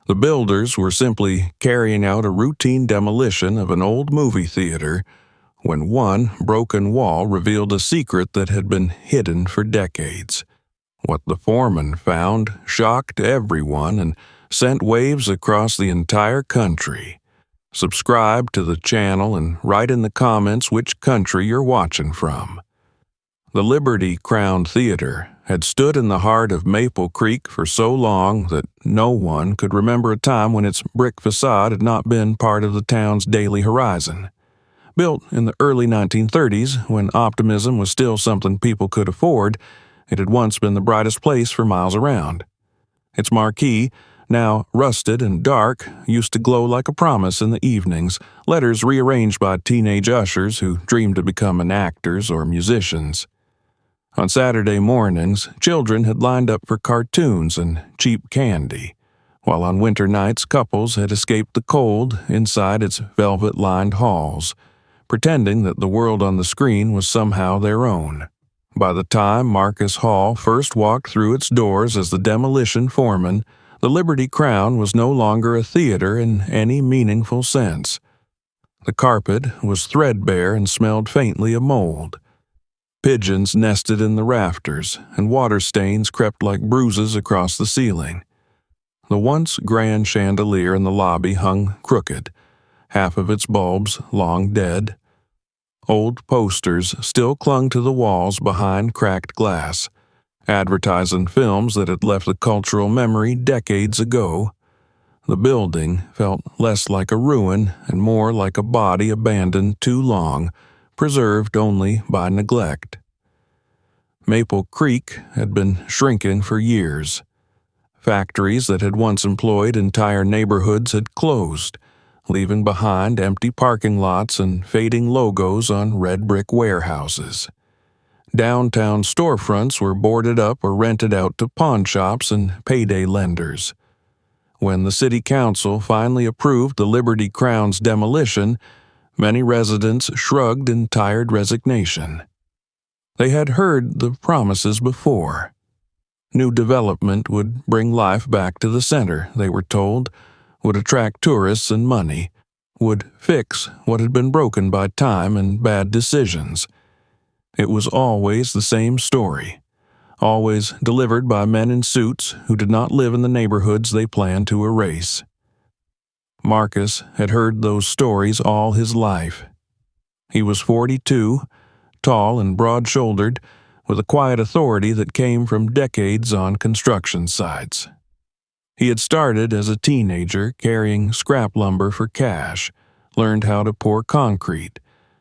The builders were simply carrying out a routine demolition of an old movie theater when one broken wall revealed a secret that had been hidden for decades. What the foreman found shocked everyone and sent waves across the entire country. Subscribe to the channel and write in the comments which country you're watching from. The Liberty Crown Theater had stood in the heart of Maple Creek for so long that no one could remember a time when its brick facade had not been part of the town's daily horizon. Built in the early 1930s, when optimism was still something people could afford, it had once been the brightest place for miles around. Its marquee, now rusted and dark, used to glow like a promise in the evenings, letters rearranged by teenage ushers who dreamed of becoming actors or musicians. On Saturday mornings, children had lined up for cartoons and cheap candy, while on winter nights couples had escaped the cold inside its velvet-lined halls, pretending that the world on the screen was somehow their own. By the time Marcus Hall first walked through its doors as the demolition foreman, the Liberty Crown was no longer a theater in any meaningful sense. The carpet was threadbare and smelled faintly of mold. Pigeons nested in the rafters, and water stains crept like bruises across the ceiling. The once grand chandelier in the lobby hung crooked, half of its bulbs long dead. Old posters still clung to the walls behind cracked glass, advertising films that had left the cultural memory decades ago. The building felt less like a ruin and more like a body abandoned too long, preserved only by neglect. Maple Creek had been shrinking for years. Factories that had once employed entire neighborhoods had closed, leaving behind empty parking lots and fading logos on red brick warehouses. Downtown storefronts were boarded up or rented out to pawn shops and payday lenders. When the city council finally approved the Liberty Crown's demolition, many residents shrugged in tired resignation. They had heard the promises before. New development would bring life back to the center, they were told, would attract tourists and money, would fix what had been broken by time and bad decisions. It was always the same story, always delivered by men in suits who did not live in the neighborhoods they planned to erase. Marcus had heard those stories all his life. He was 42, tall and broad-shouldered, with a quiet authority that came from decades on construction sites. He had started as a teenager carrying scrap lumber for cash, learned how to pour concrete,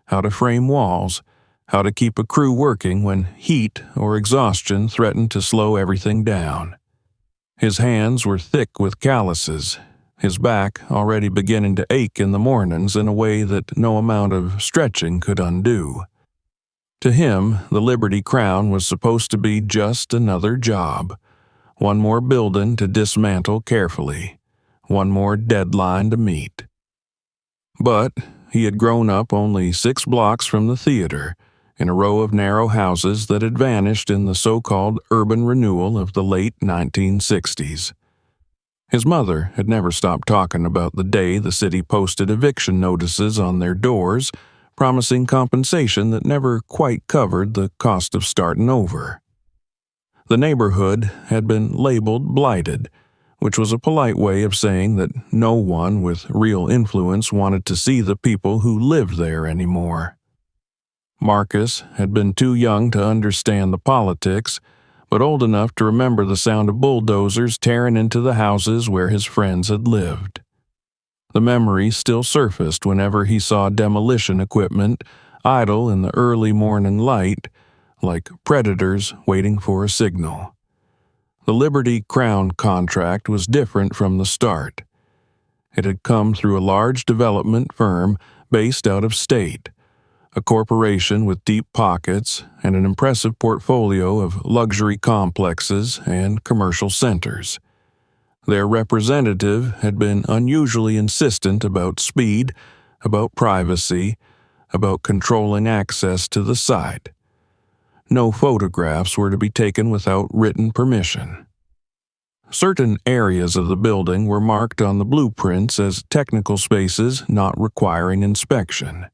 how to frame walls, how to keep a crew working when heat or exhaustion threatened to slow everything down. His hands were thick with calluses, his back already beginning to ache in the mornings in a way that no amount of stretching could undo. To him, the Liberty Crown was supposed to be just another job, one more building to dismantle carefully, one more deadline to meet. But he had grown up only 6 blocks from the theater, in a row of narrow houses that had vanished in the so-called urban renewal of the late 1960s. His mother had never stopped talking about the day the city posted eviction notices on their doors, promising compensation that never quite covered the cost of starting over. The neighborhood had been labeled blighted, which was a polite way of saying that no one with real influence wanted to see the people who lived there anymore. Marcus had been too young to understand the politics, but old enough to remember the sound of bulldozers tearing into the houses where his friends had lived. The memory still surfaced whenever he saw demolition equipment idle in the early morning light, like predators waiting for a signal. The Liberty Crown contract was different from the start. It had come through a large development firm based out of state, a corporation with deep pockets and an impressive portfolio of luxury complexes and commercial centers. Their representative had been unusually insistent about speed, about privacy, about controlling access to the site. No photographs were to be taken without written permission. Certain areas of the building were marked on the blueprints as technical spaces not requiring inspection.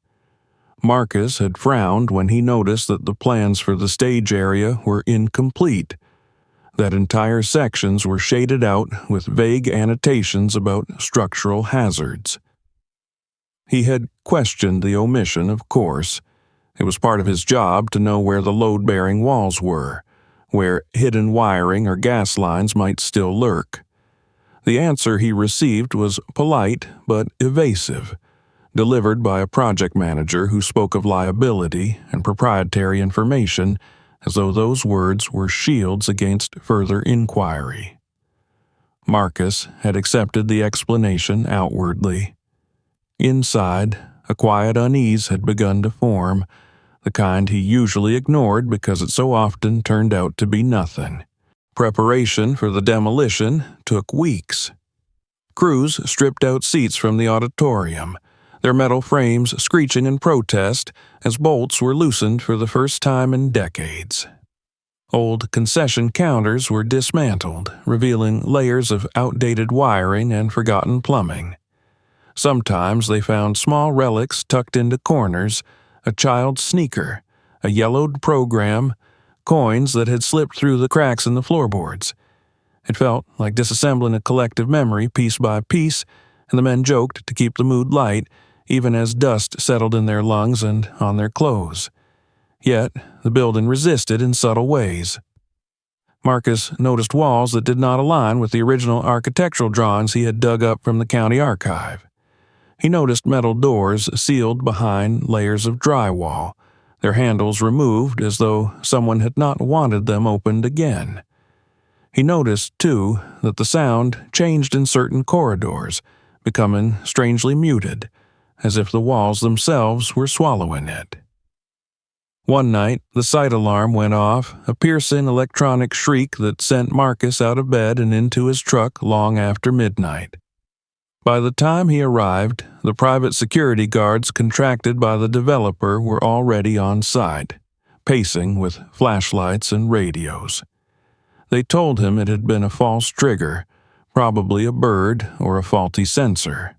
Marcus had frowned when he noticed that the plans for the stage area were incomplete, that entire sections were shaded out with vague annotations about structural hazards. He had questioned the omission, of course. It was part of his job to know where the load-bearing walls were, where hidden wiring or gas lines might still lurk. The answer he received was polite but evasive, delivered by a project manager who spoke of liability and proprietary information as though those words were shields against further inquiry. Marcus had accepted the explanation outwardly. Inside, a quiet unease had begun to form, the kind he usually ignored because it so often turned out to be nothing. Preparation for the demolition took weeks. Crews stripped out seats from the auditorium, their metal frames screeching in protest as bolts were loosened for the first time in decades. Old concession counters were dismantled, revealing layers of outdated wiring and forgotten plumbing. Sometimes they found small relics tucked into corners, a child's sneaker, a yellowed program, coins that had slipped through the cracks in the floorboards. It felt like disassembling a collective memory piece by piece, and the men joked to keep the mood light, even as dust settled in their lungs and on their clothes. Yet, the building resisted in subtle ways. Marcus noticed walls that did not align with the original architectural drawings he had dug up from the county archive. He noticed metal doors sealed behind layers of drywall, their handles removed as though someone had not wanted them opened again. He noticed, too, that the sound changed in certain corridors, becoming strangely muted, as if the walls themselves were swallowing it. One night, the site alarm went off, a piercing electronic shriek that sent Marcus out of bed and into his truck long after midnight. By the time he arrived, the private security guards contracted by the developer were already on site, pacing with flashlights and radios. They told him it had been a false trigger, probably a bird or a faulty sensor.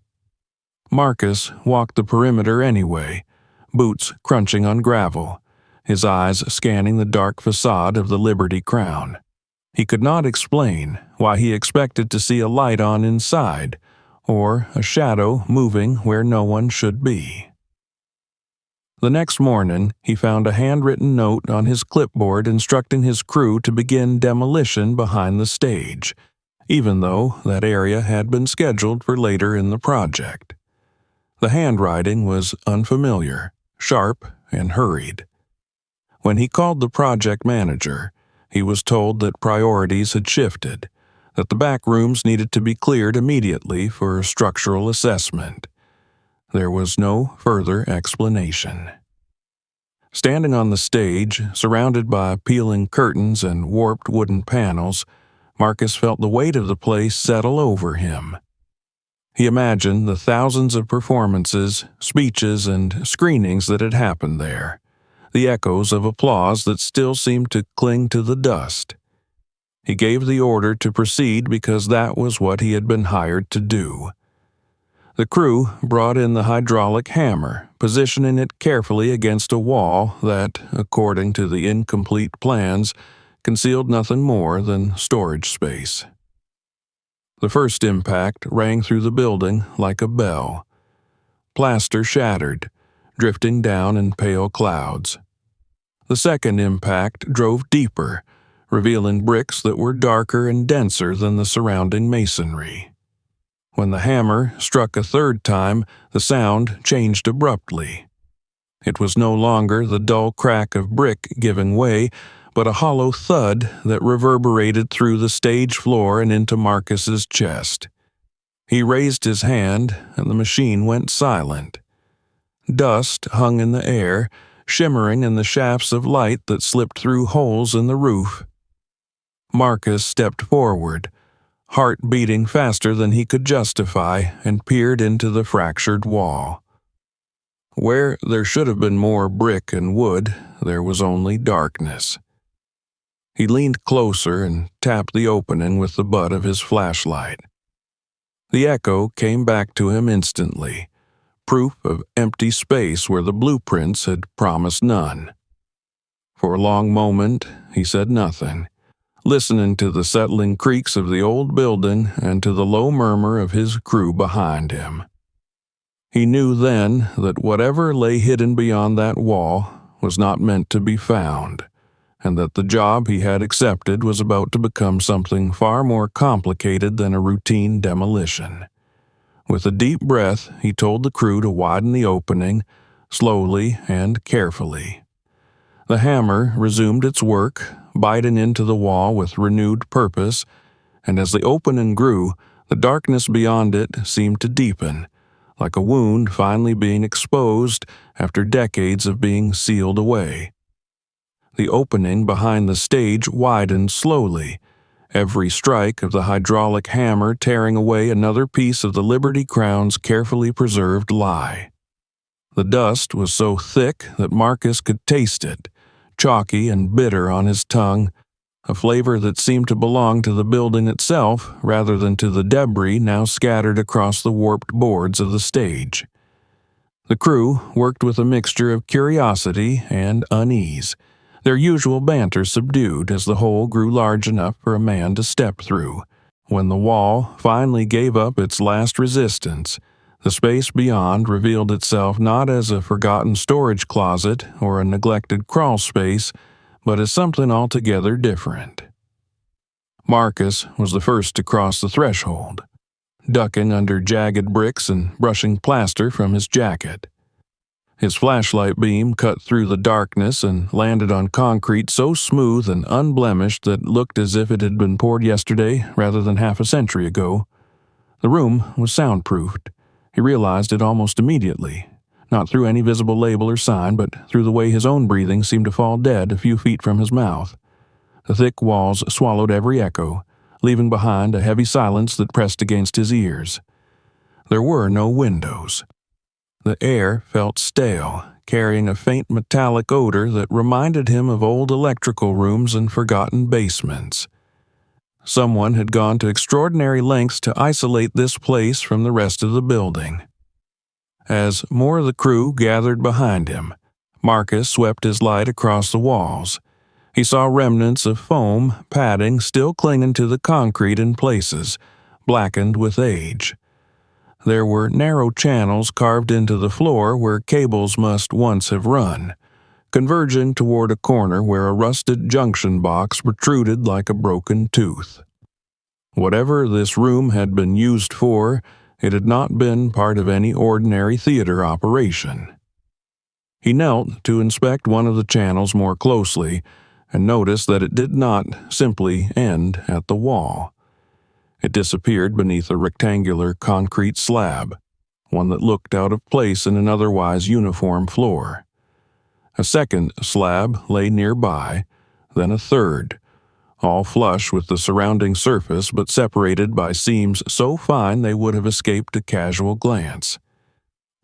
Marcus walked the perimeter anyway, boots crunching on gravel, his eyes scanning the dark facade of the Liberty Crown. He could not explain why he expected to see a light on inside, or a shadow moving where no one should be. The next morning, he found a handwritten note on his clipboard instructing his crew to begin demolition behind the stage, even though that area had been scheduled for later in the project. The handwriting was unfamiliar, sharp, and hurried. When he called the project manager, he was told that priorities had shifted, that the back rooms needed to be cleared immediately for structural assessment. There was no further explanation. Standing on the stage, surrounded by peeling curtains and warped wooden panels, Marcus felt the weight of the place settle over him. He imagined the thousands of performances, speeches, and screenings that had happened there, the echoes of applause that still seemed to cling to the dust. He gave the order to proceed because that was what he had been hired to do. The crew brought in the hydraulic hammer, positioning it carefully against a wall that, according to the incomplete plans, concealed nothing more than storage space. The first impact rang through the building like a bell. Plaster shattered, drifting down in pale clouds. The second impact drove deeper, revealing bricks that were darker and denser than the surrounding masonry. When the hammer struck a third time, the sound changed abruptly. It was no longer the dull crack of brick giving way, but a hollow thud that reverberated through the stage floor and into Marcus's chest. He raised his hand, and the machine went silent. Dust hung in the air, shimmering in the shafts of light that slipped through holes in the roof. Marcus stepped forward, heart beating faster than he could justify, and peered into the fractured wall. Where there should have been more brick and wood, there was only darkness. He leaned closer and tapped the opening with the butt of his flashlight. The echo came back to him instantly, proof of empty space where the blueprints had promised none. For a long moment, he said nothing, listening to the settling creaks of the old building and to the low murmur of his crew behind him. He knew then that whatever lay hidden beyond that wall was not meant to be found, and that the job he had accepted was about to become something far more complicated than a routine demolition. With a deep breath, he told the crew to widen the opening, slowly and carefully. The hammer resumed its work, biting into the wall with renewed purpose, and as the opening grew, the darkness beyond it seemed to deepen, like a wound finally being exposed after decades of being sealed away. The opening behind the stage widened slowly, every strike of the hydraulic hammer tearing away another piece of the Liberty Crown's carefully preserved lie. The dust was so thick that Marcus could taste it, chalky and bitter on his tongue, a flavor that seemed to belong to the building itself rather than to the debris now scattered across the warped boards of the stage. The crew worked with a mixture of curiosity and unease, their usual banter subdued as the hole grew large enough for a man to step through. When the wall finally gave up its last resistance, the space beyond revealed itself not as a forgotten storage closet or a neglected crawl space, but as something altogether different. Marcus was the first to cross the threshold, ducking under jagged bricks and brushing plaster from his jacket. His flashlight beam cut through the darkness and landed on concrete so smooth and unblemished that it looked as if it had been poured yesterday rather than half a century ago. The room was soundproofed. He realized it almost immediately, not through any visible label or sign, but through the way his own breathing seemed to fall dead a few feet from his mouth. The thick walls swallowed every echo, leaving behind a heavy silence that pressed against his ears. There were no windows. The air felt stale, carrying a faint metallic odor that reminded him of old electrical rooms and forgotten basements. Someone had gone to extraordinary lengths to isolate this place from the rest of the building. As more of the crew gathered behind him, Marcus swept his light across the walls. He saw remnants of foam padding still clinging to the concrete in places, blackened with age. There were narrow channels carved into the floor where cables must once have run, converging toward a corner where a rusted junction box protruded like a broken tooth. Whatever this room had been used for, it had not been part of any ordinary theater operation. He knelt to inspect one of the channels more closely and noticed that it did not simply end at the wall. It disappeared beneath a rectangular concrete slab, one that looked out of place in an otherwise uniform floor. A second slab lay nearby, then a third, all flush with the surrounding surface but separated by seams so fine they would have escaped a casual glance.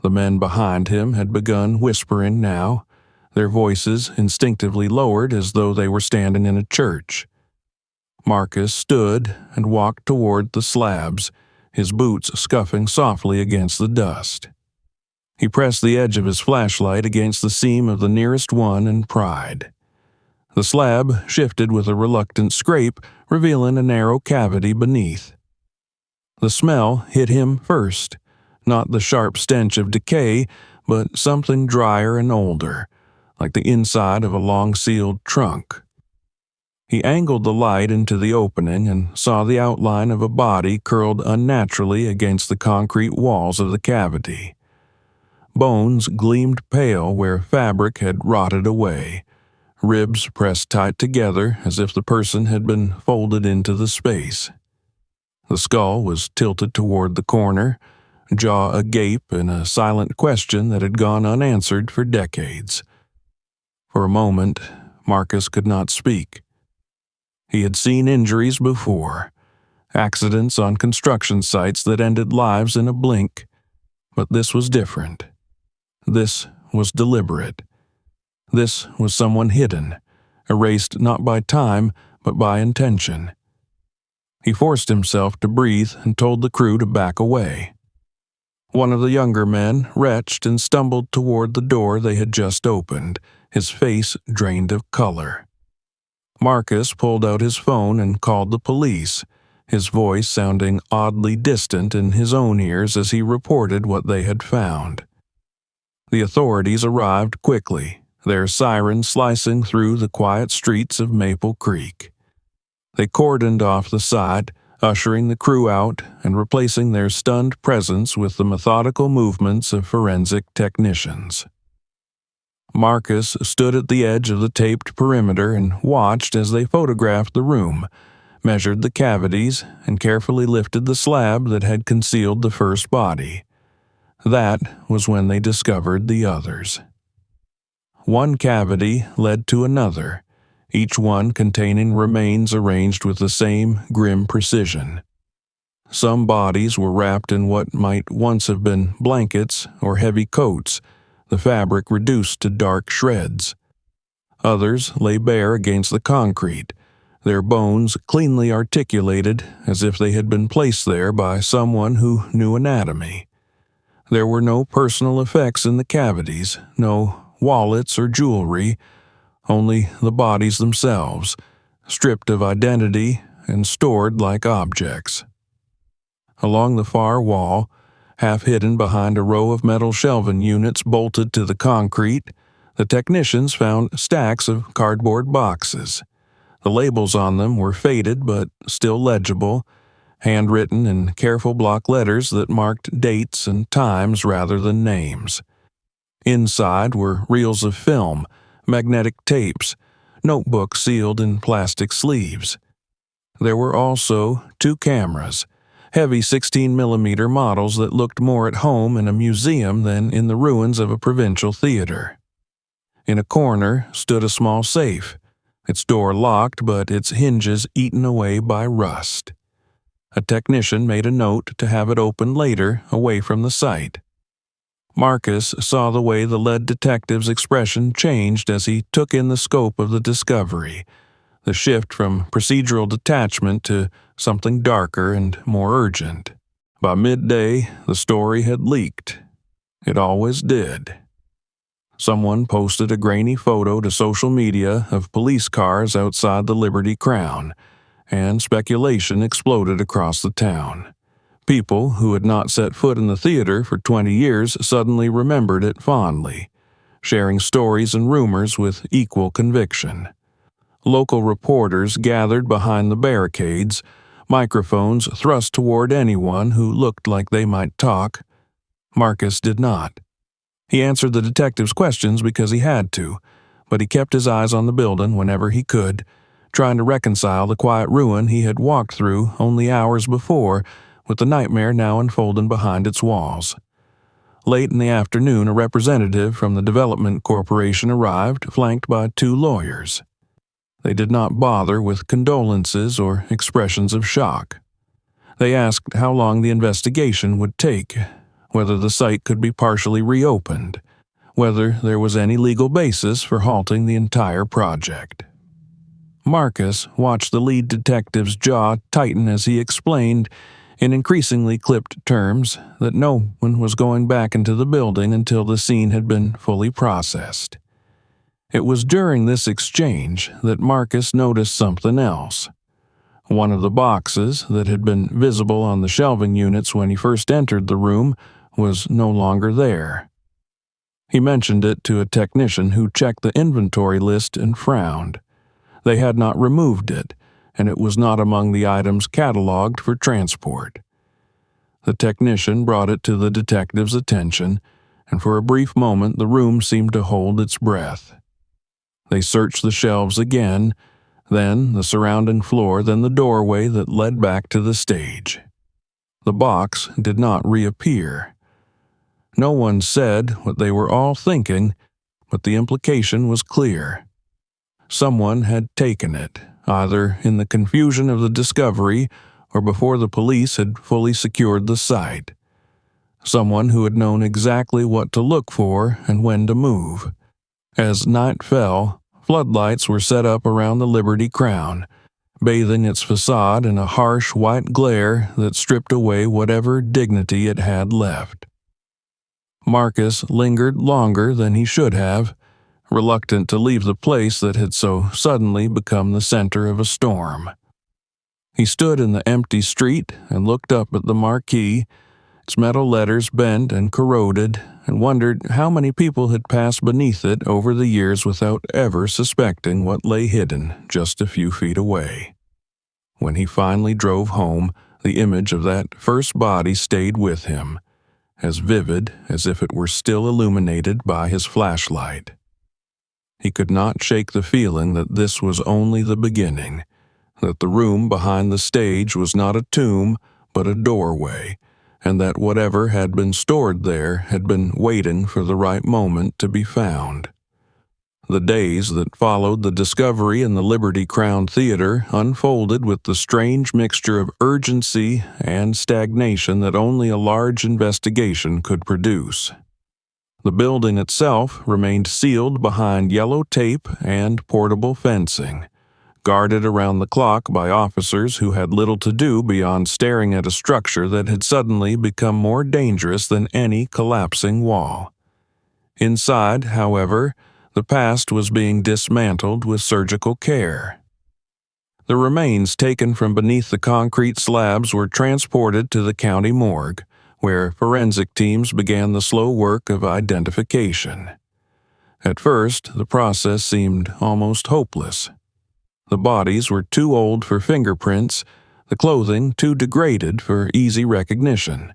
The men behind him had begun whispering now, their voices instinctively lowered as though they were standing in a church. Marcus stood and walked toward the slabs, his boots scuffing softly against the dust. He pressed the edge of his flashlight against the seam of the nearest one and pried. The slab shifted with a reluctant scrape, revealing a narrow cavity beneath. The smell hit him first, not the sharp stench of decay, but something drier and older, like the inside of a long-sealed trunk. He angled the light into the opening and saw the outline of a body curled unnaturally against the concrete walls of the cavity. Bones gleamed pale where fabric had rotted away, ribs pressed tight together as if the person had been folded into the space. The skull was tilted toward the corner, jaw agape in a silent question that had gone unanswered for decades. For a moment, Marcus could not speak. He had seen injuries before, accidents on construction sites that ended lives in a blink, but this was different. This was deliberate. This was someone hidden, erased not by time but by intention. He forced himself to breathe and told the crew to back away. One of the younger men retched and stumbled toward the door they had just opened, his face drained of color. Marcus pulled out his phone and called the police, his voice sounding oddly distant in his own ears as he reported what they had found. The authorities arrived quickly, their sirens slicing through the quiet streets of Maple Creek. They cordoned off the side, ushering the crew out and replacing their stunned presence with the methodical movements of forensic technicians. Marcus stood at the edge of the taped perimeter and watched as they photographed the room, measured the cavities, and carefully lifted the slab that had concealed the first body. That was when they discovered the others. One cavity led to another, each one containing remains arranged with the same grim precision. Some bodies were wrapped in what might once have been blankets or heavy coats, the fabric reduced to dark shreds. Others lay bare against the concrete, their bones cleanly articulated as if they had been placed there by someone who knew anatomy. There were no personal effects in the cavities, no wallets or jewelry, only the bodies themselves, stripped of identity and stored like objects. Along the far wall, half hidden behind a row of metal shelving units bolted to the concrete, the technicians found stacks of cardboard boxes. The labels on them were faded but still legible, handwritten in careful block letters that marked dates and times rather than names. Inside were reels of film, magnetic tapes, notebooks sealed in plastic sleeves. There were also 2 cameras, heavy 16mm models that looked more at home in a museum than in the ruins of a provincial theater. In a corner stood a small safe, its door locked but its hinges eaten away by rust. A technician made a note to have it opened later, away from the site. Marcus saw the way the lead detective's expression changed as he took in the scope of the discovery, the shift from procedural detachment to something darker and more urgent. By midday, the story had leaked. It always did. Someone posted a grainy photo to social media of police cars outside the Liberty Crown, and speculation exploded across the town. People who had not set foot in the theater for 20 years suddenly remembered it fondly, sharing stories and rumors with equal conviction. Local reporters gathered behind the barricades, microphones thrust toward anyone who looked like they might talk. Marcus did not. He answered the detective's questions because he had to, but he kept his eyes on the building whenever he could, trying to reconcile the quiet ruin he had walked through only hours before with the nightmare now unfolding behind its walls. Late in the afternoon, a representative from the Development Corporation arrived, flanked by 2 lawyers. They did not bother with condolences or expressions of shock. They asked how long the investigation would take, whether the site could be partially reopened, whether there was any legal basis for halting the entire project. Marcus watched the lead detective's jaw tighten as he explained, in increasingly clipped terms, that no one was going back into the building until the scene had been fully processed. It was during this exchange that Marcus noticed something else. One of the boxes that had been visible on the shelving units when he first entered the room was no longer there. He mentioned it to a technician who checked the inventory list and frowned. They had not removed it, and it was not among the items cataloged for transport. The technician brought it to the detective's attention, and for a brief moment the room seemed to hold its breath. They searched the shelves again, then the surrounding floor, then the doorway that led back to the stage. The box did not reappear. No one said what they were all thinking, but the implication was clear. Someone had taken it, either in the confusion of the discovery or before the police had fully secured the site. Someone who had known exactly what to look for and when to move. As night fell, Floodlights were set up around the Liberty Crown, bathing its facade in a harsh white glare that stripped away whatever dignity it had left. Marcus lingered longer than he should have, reluctant to leave the place that had so suddenly become the center of a storm. He stood in the empty street and looked up at the marquee, its metal letters bent and corroded, and wondered how many people had passed beneath it over the years without ever suspecting what lay hidden just a few feet away. When he finally drove home, the image of that first body stayed with him, as vivid as if it were still illuminated by his flashlight. He could not shake the feeling that this was only the beginning, that the room behind the stage was not a tomb but a doorway, and that whatever had been stored there had been waiting for the right moment to be found. The days that followed the discovery in the Liberty Crown Theater unfolded with the strange mixture of urgency and stagnation that only a large investigation could produce. The building itself remained sealed behind yellow tape and portable fencing, guarded around the clock by officers who had little to do beyond staring at a structure that had suddenly become more dangerous than any collapsing wall. Inside, however, the past was being dismantled with surgical care. The remains taken from beneath the concrete slabs were transported to the county morgue, where forensic teams began the slow work of identification. At first, the process seemed almost hopeless. The bodies were too old for fingerprints, the clothing too degraded for easy recognition.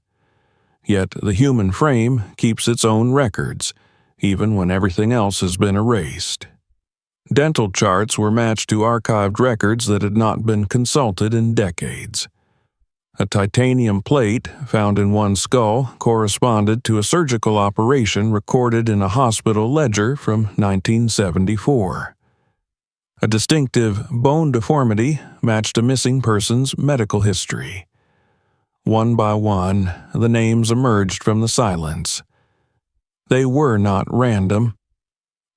Yet the human frame keeps its own records, even when everything else has been erased. Dental charts were matched to archived records that had not been consulted in decades. A titanium plate found in one skull corresponded to a surgical operation recorded in a hospital ledger from 1974. A distinctive bone deformity matched a missing person's medical history. One by one, the names emerged from the silence. They were not random.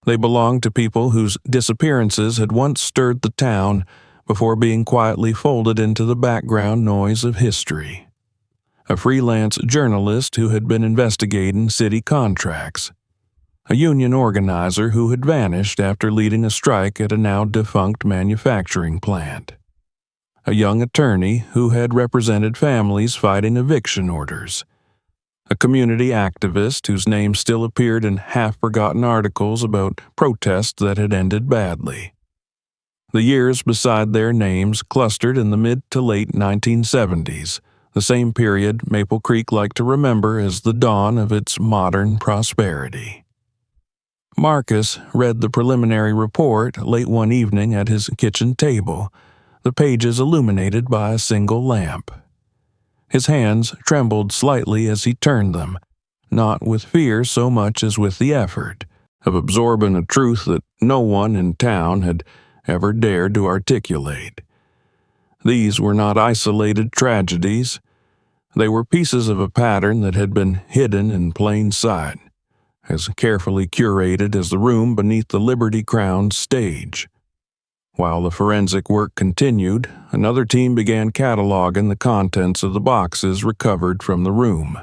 They belonged to people whose disappearances had once stirred the town before being quietly folded into the background noise of history. A freelance journalist who had been investigating city contracts. A union organizer who had vanished after leading a strike at a now-defunct manufacturing plant. A young attorney who had represented families fighting eviction orders. A community activist whose name still appeared in half-forgotten articles about protests that had ended badly. The years beside their names clustered in the mid to late 1970s, the same period Maple Creek liked to remember as the dawn of its modern prosperity. Marcus read the preliminary report late one evening at his kitchen table, the pages illuminated by a single lamp. His hands trembled slightly as he turned them, not with fear so much as with the effort of absorbing a truth that no one in town had ever dared to articulate. These were not isolated tragedies. They were pieces of a pattern that had been hidden in plain sight, as carefully curated as the room beneath the Liberty Crown stage. While the forensic work continued, another team began cataloging the contents of the boxes recovered from the room.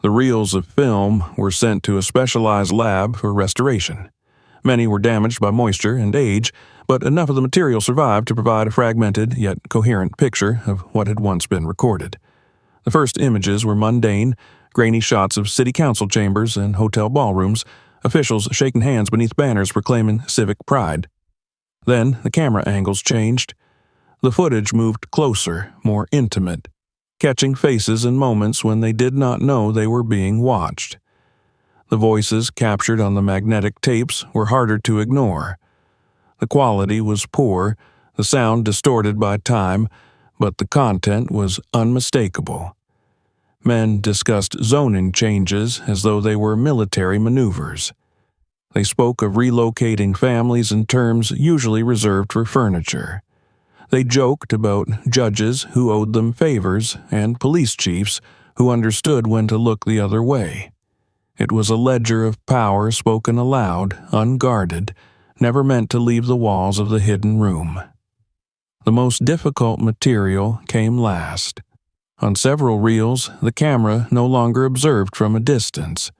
The reels of film were sent to a specialized lab for restoration. Many were damaged by moisture and age, but enough of the material survived to provide a fragmented yet coherent picture of what had once been recorded. The first images were mundane, grainy shots of city council chambers and hotel ballrooms, officials shaking hands beneath banners proclaiming civic pride. Then the camera angles changed. The footage moved closer, more intimate, catching faces and moments when they did not know they were being watched. The voices captured on the magnetic tapes were harder to ignore. The quality was poor, the sound distorted by time, but the content was unmistakable. Men discussed zoning changes as though they were military maneuvers. They spoke of relocating families in terms usually reserved for furniture. They joked about judges who owed them favors and police chiefs who understood when to look the other way. It was a ledger of power spoken aloud, unguarded, never meant to leave the walls of the hidden room. The most difficult material came last. On several reels, the camera no longer observed from a distance.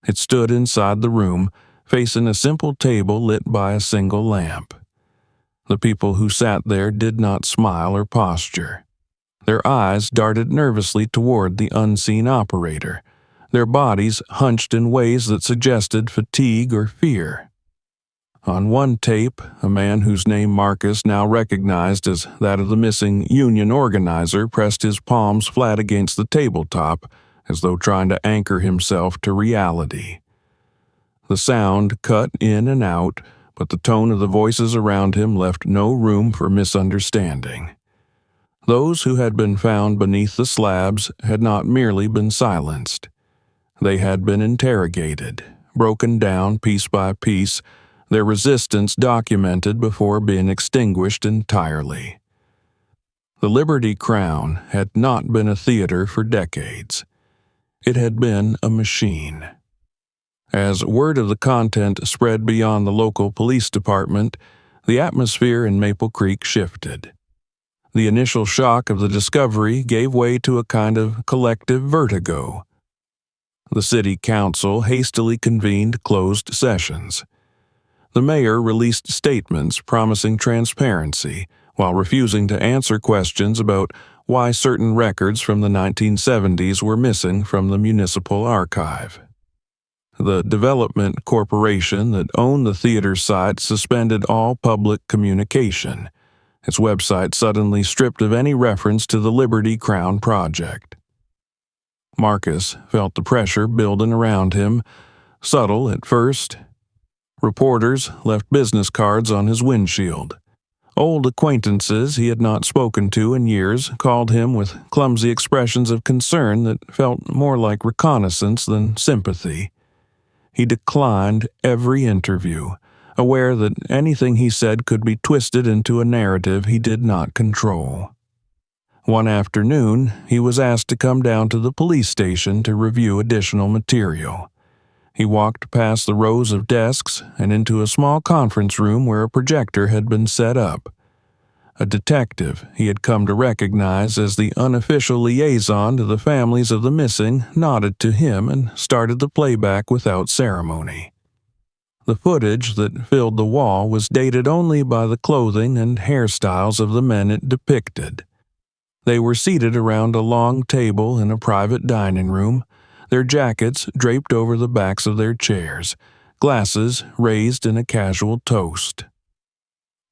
It stood inside the room, facing a simple table lit by a single lamp. The people who sat there did not smile or posture. Their eyes darted nervously toward the unseen operator, their bodies hunched in ways that suggested fatigue or fear. On one tape, a man whose name Marcus now recognized as that of the missing union organizer pressed his palms flat against the tabletop, as though trying to anchor himself to reality. The sound cut in and out, but the tone of the voices around him left no room for misunderstanding. Those who had been found beneath the slabs had not merely been silenced. They had been interrogated, broken down piece by piece, their resistance documented before being extinguished entirely. The Liberty Crown had not been a theater for decades. It had been a machine. As word of the content spread beyond the local police department, the atmosphere in Maple Creek shifted. The initial shock of the discovery gave way to a kind of collective vertigo. The city council hastily convened closed sessions. The mayor released statements promising transparency while refusing to answer questions about why certain records from the 1970s were missing from the municipal archive. The development corporation that owned the theater site suspended all public communication, its website suddenly stripped of any reference to the Liberty Crown project. Marcus felt the pressure building around him, subtle at first. Reporters left business cards on his windshield. Old acquaintances he had not spoken to in years called him with clumsy expressions of concern that felt more like reconnaissance than sympathy. He declined every interview, aware that anything he said could be twisted into a narrative he did not control. One afternoon, he was asked to come down to the police station to review additional material. He walked past the rows of desks and into a small conference room where a projector had been set up. A detective he had come to recognize as the unofficial liaison to the families of the missing nodded to him and started the playback without ceremony. The footage that filled the wall was dated only by the clothing and hairstyles of the men it depicted. They were seated around a long table in a private dining room, their jackets draped over the backs of their chairs, glasses raised in a casual toast.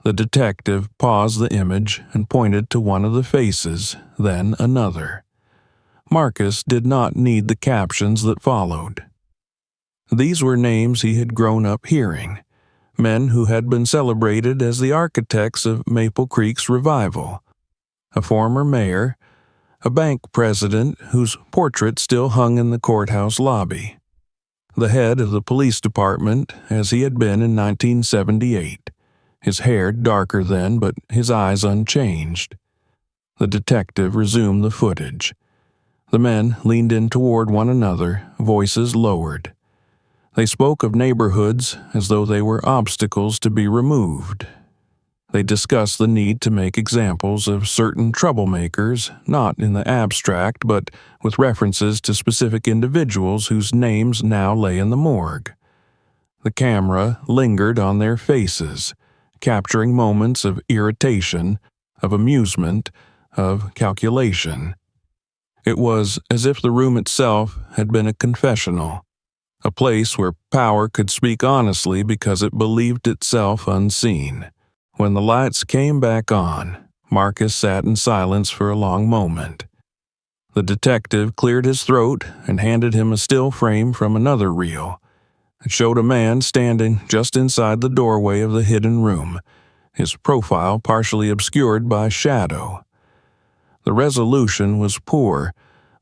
The detective paused the image and pointed to one of the faces, then another. Marcus did not need the captions that followed. These were names he had grown up hearing, men who had been celebrated as the architects of Maple Creek's revival. A former mayor, a bank president whose portrait still hung in the courthouse lobby, the head of the police department as he had been in 1978, his hair darker then but his eyes unchanged. The detective resumed the footage. The men leaned in toward one another, voices lowered. They spoke of neighborhoods as though they were obstacles to be removed. They discussed the need to make examples of certain troublemakers, not in the abstract, but with references to specific individuals whose names now lay in the morgue. The camera lingered on their faces, capturing moments of irritation, of amusement, of calculation. It was as if the room itself had been a confessional, a place where power could speak honestly because it believed itself unseen. When the lights came back on, Marcus sat in silence for a long moment. The detective cleared his throat and handed him a still frame from another reel. It showed a man standing just inside the doorway of the hidden room, his profile partially obscured by shadow. The resolution was poor,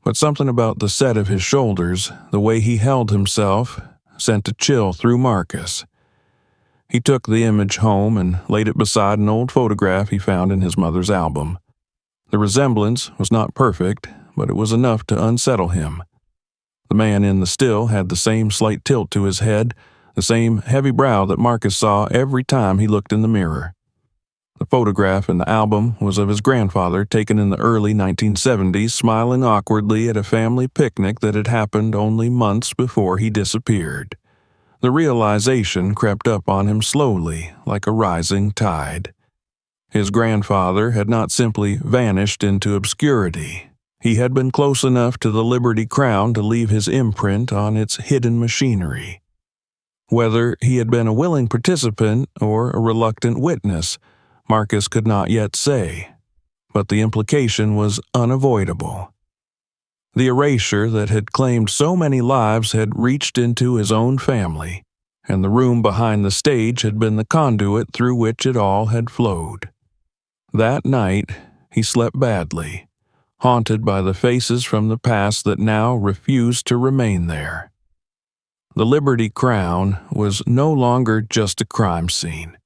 but something about the set of his shoulders, the way he held himself, sent a chill through Marcus. He took the image home and laid it beside an old photograph he found in his mother's album. The resemblance was not perfect, but it was enough to unsettle him. The man in the still had the same slight tilt to his head, the same heavy brow that Marcus saw every time he looked in the mirror. The photograph in the album was of his grandfather, taken in the early 1970s, smiling awkwardly at a family picnic that had happened only months before he disappeared. The realization crept up on him slowly, like a rising tide. His grandfather had not simply vanished into obscurity. He had been close enough to the Liberty Crown to leave his imprint on its hidden machinery. Whether he had been a willing participant or a reluctant witness, Marcus could not yet say, but the implication was unavoidable. The erasure that had claimed so many lives had reached into his own family, and the room behind the stage had been the conduit through which it all had flowed. That night, he slept badly, haunted by the faces from the past that now refused to remain there. The Liberty Crown was no longer just a crime scene.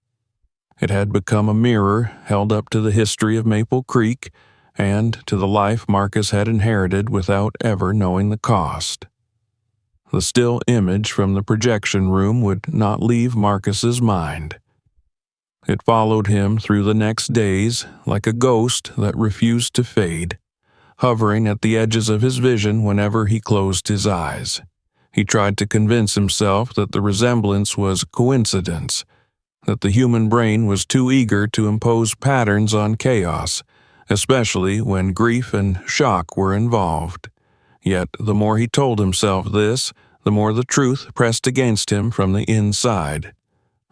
It had become a mirror held up to the history of Maple Creek and to the life Marcus had inherited without ever knowing the cost. The still image from the projection room would not leave Marcus's mind. It followed him through the next days like a ghost that refused to fade, hovering at the edges of his vision whenever he closed his eyes. He tried to convince himself that the resemblance was coincidence, that the human brain was too eager to impose patterns on chaos, especially when grief and shock were involved. Yet the more he told himself this, the more the truth pressed against him from the inside.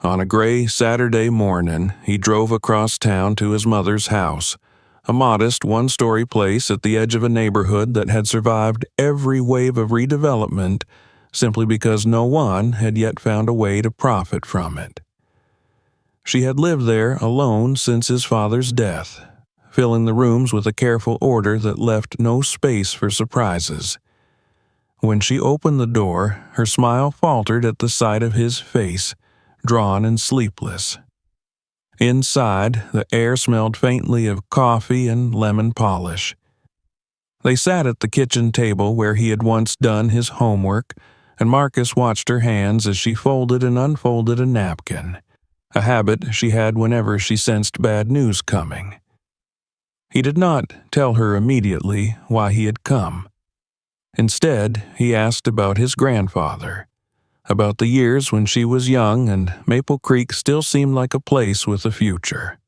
On a gray Saturday morning, he drove across town to his mother's house, a modest one-story place at the edge of a neighborhood that had survived every wave of redevelopment simply because no one had yet found a way to profit from it. She had lived there alone since his father's death, filling the rooms with a careful order that left no space for surprises. When she opened the door, her smile faltered at the sight of his face, drawn and sleepless. Inside, the air smelled faintly of coffee and lemon polish. They sat at the kitchen table where he had once done his homework, and Marcus watched her hands as she folded and unfolded a napkin, a habit she had whenever she sensed bad news coming. He did not tell her immediately why he had come. Instead, he asked about his grandfather, about the years when she was young and Maple Creek still seemed like a place with a future.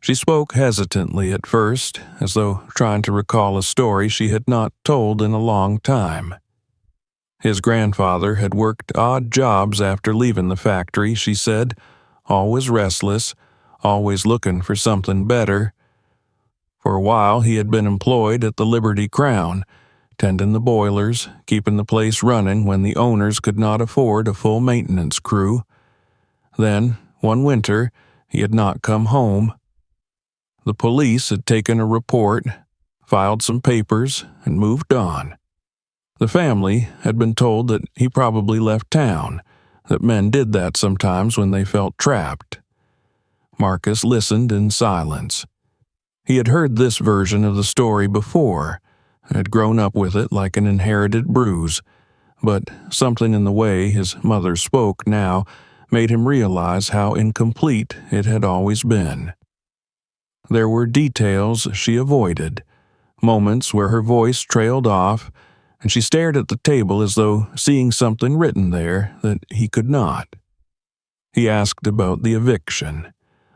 She spoke hesitantly at first, as though trying to recall a story she had not told in a long time. His grandfather had worked odd jobs after leaving the factory, she said, always restless, always looking for something better. For a while he had been employed at the Liberty Crown, tending the boilers, keeping the place running when the owners could not afford a full maintenance crew. Then, one winter, he had not come home. The police had taken a report, filed some papers, and moved on. The family had been told that he probably left town, that men did that sometimes when they felt trapped. Marcus listened in silence. He had heard this version of the story before, had grown up with it like an inherited bruise, but something in the way his mother spoke now made him realize how incomplete it had always been. There were details she avoided, moments where her voice trailed off, and she stared at the table as though seeing something written there that he could not. He asked about the eviction,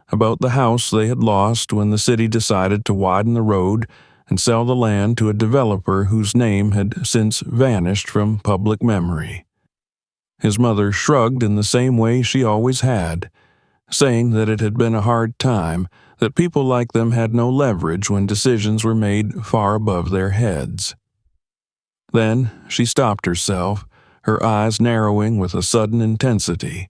about the house they had lost when the city decided to widen the road and sell the land to a developer whose name had since vanished from public memory. His mother shrugged in the same way she always had, saying that it had been a hard time, that people like them had no leverage when decisions were made far above their heads. Then she stopped herself, her eyes narrowing with a sudden intensity.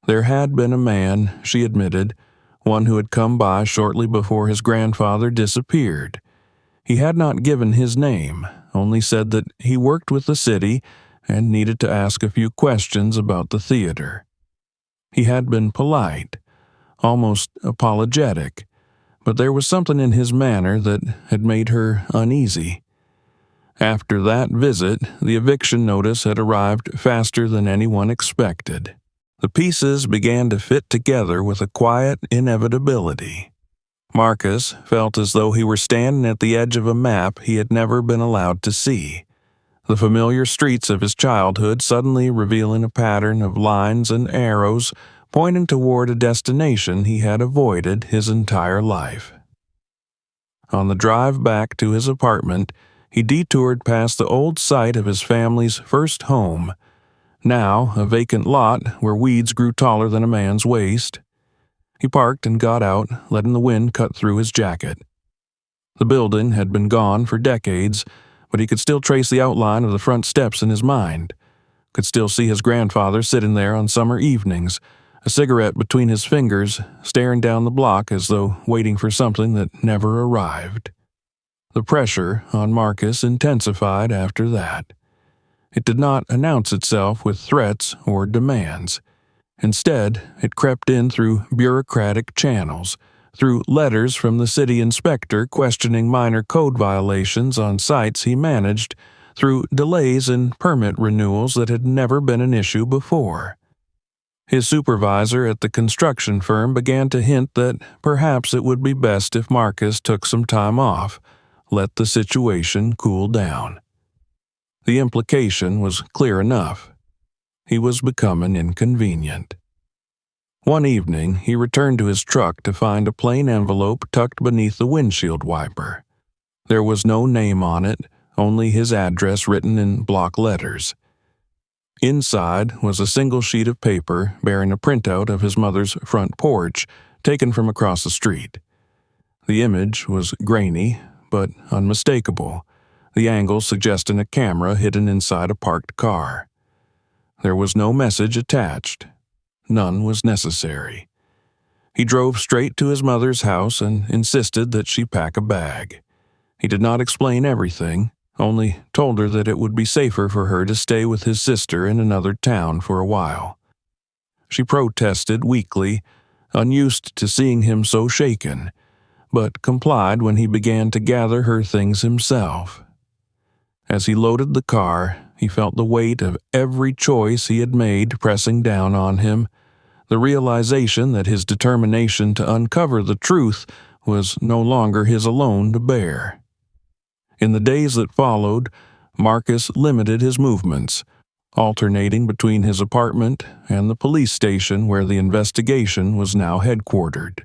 There had been a man, she admitted, one who had come by shortly before his grandfather disappeared. He had not given his name, only said that he worked with the city and needed to ask a few questions about the theater. He had been polite, almost apologetic, but there was something in his manner that had made her uneasy. After that visit, the eviction notice had arrived faster than anyone expected. The pieces began to fit together with a quiet inevitability. Marcus felt as though he were standing at the edge of a map he had never been allowed to see, the familiar streets of his childhood suddenly revealing a pattern of lines and arrows pointing toward a destination he had avoided his entire life. On the drive back to his apartment, he detoured past the old site of his family's first home, now a vacant lot where weeds grew taller than a man's waist. He parked and got out, letting the wind cut through his jacket. The building had been gone for decades, but he could still trace the outline of the front steps in his mind, could still see his grandfather sitting there on summer evenings, a cigarette between his fingers, staring down the block as though waiting for something that never arrived. The pressure on Marcus intensified after that. It did not announce itself with threats or demands. Instead, it crept in through bureaucratic channels, through letters from the city inspector questioning minor code violations on sites he managed, through delays in permit renewals that had never been an issue before. His supervisor at the construction firm began to hint that perhaps it would be best if Marcus took some time off, let the situation cool down. The implication was clear enough. He was becoming inconvenient. One evening, he returned to his truck to find a plain envelope tucked beneath the windshield wiper. There was no name on it, only his address written in block letters. Inside was a single sheet of paper bearing a printout of his mother's front porch, taken from across the street. The image was grainy, but unmistakable, the angle suggesting a camera hidden inside a parked car. There was no message attached. None was necessary. He drove straight to his mother's house and insisted that she pack a bag. He did not explain everything, only told her that it would be safer for her to stay with his sister in another town for a while. She protested weakly, unused to seeing him so shaken, but complied when he began to gather her things himself. As he loaded the car, he felt the weight of every choice he had made pressing down on him, the realization that his determination to uncover the truth was no longer his alone to bear. In the days that followed, Marcus limited his movements, alternating between his apartment and the police station where the investigation was now headquartered.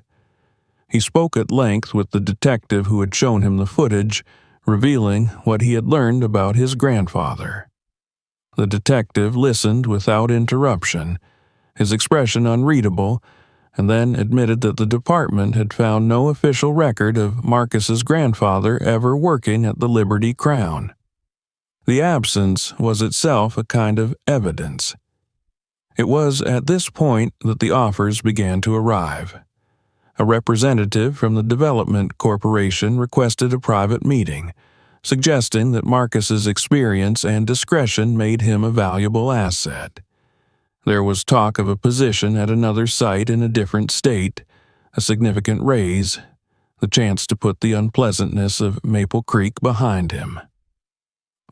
He spoke at length with the detective who had shown him the footage, revealing what he had learned about his grandfather. The detective listened without interruption, his expression unreadable, and then admitted that the department had found no official record of Marcus's grandfather ever working at the Liberty Crown. The absence was itself a kind of evidence. It was at this point that the offers began to arrive. A representative from the Development Corporation requested a private meeting, suggesting that Marcus's experience and discretion made him a valuable asset. There was talk of a position at another site in a different state, a significant raise, the chance to put the unpleasantness of Maple Creek behind him.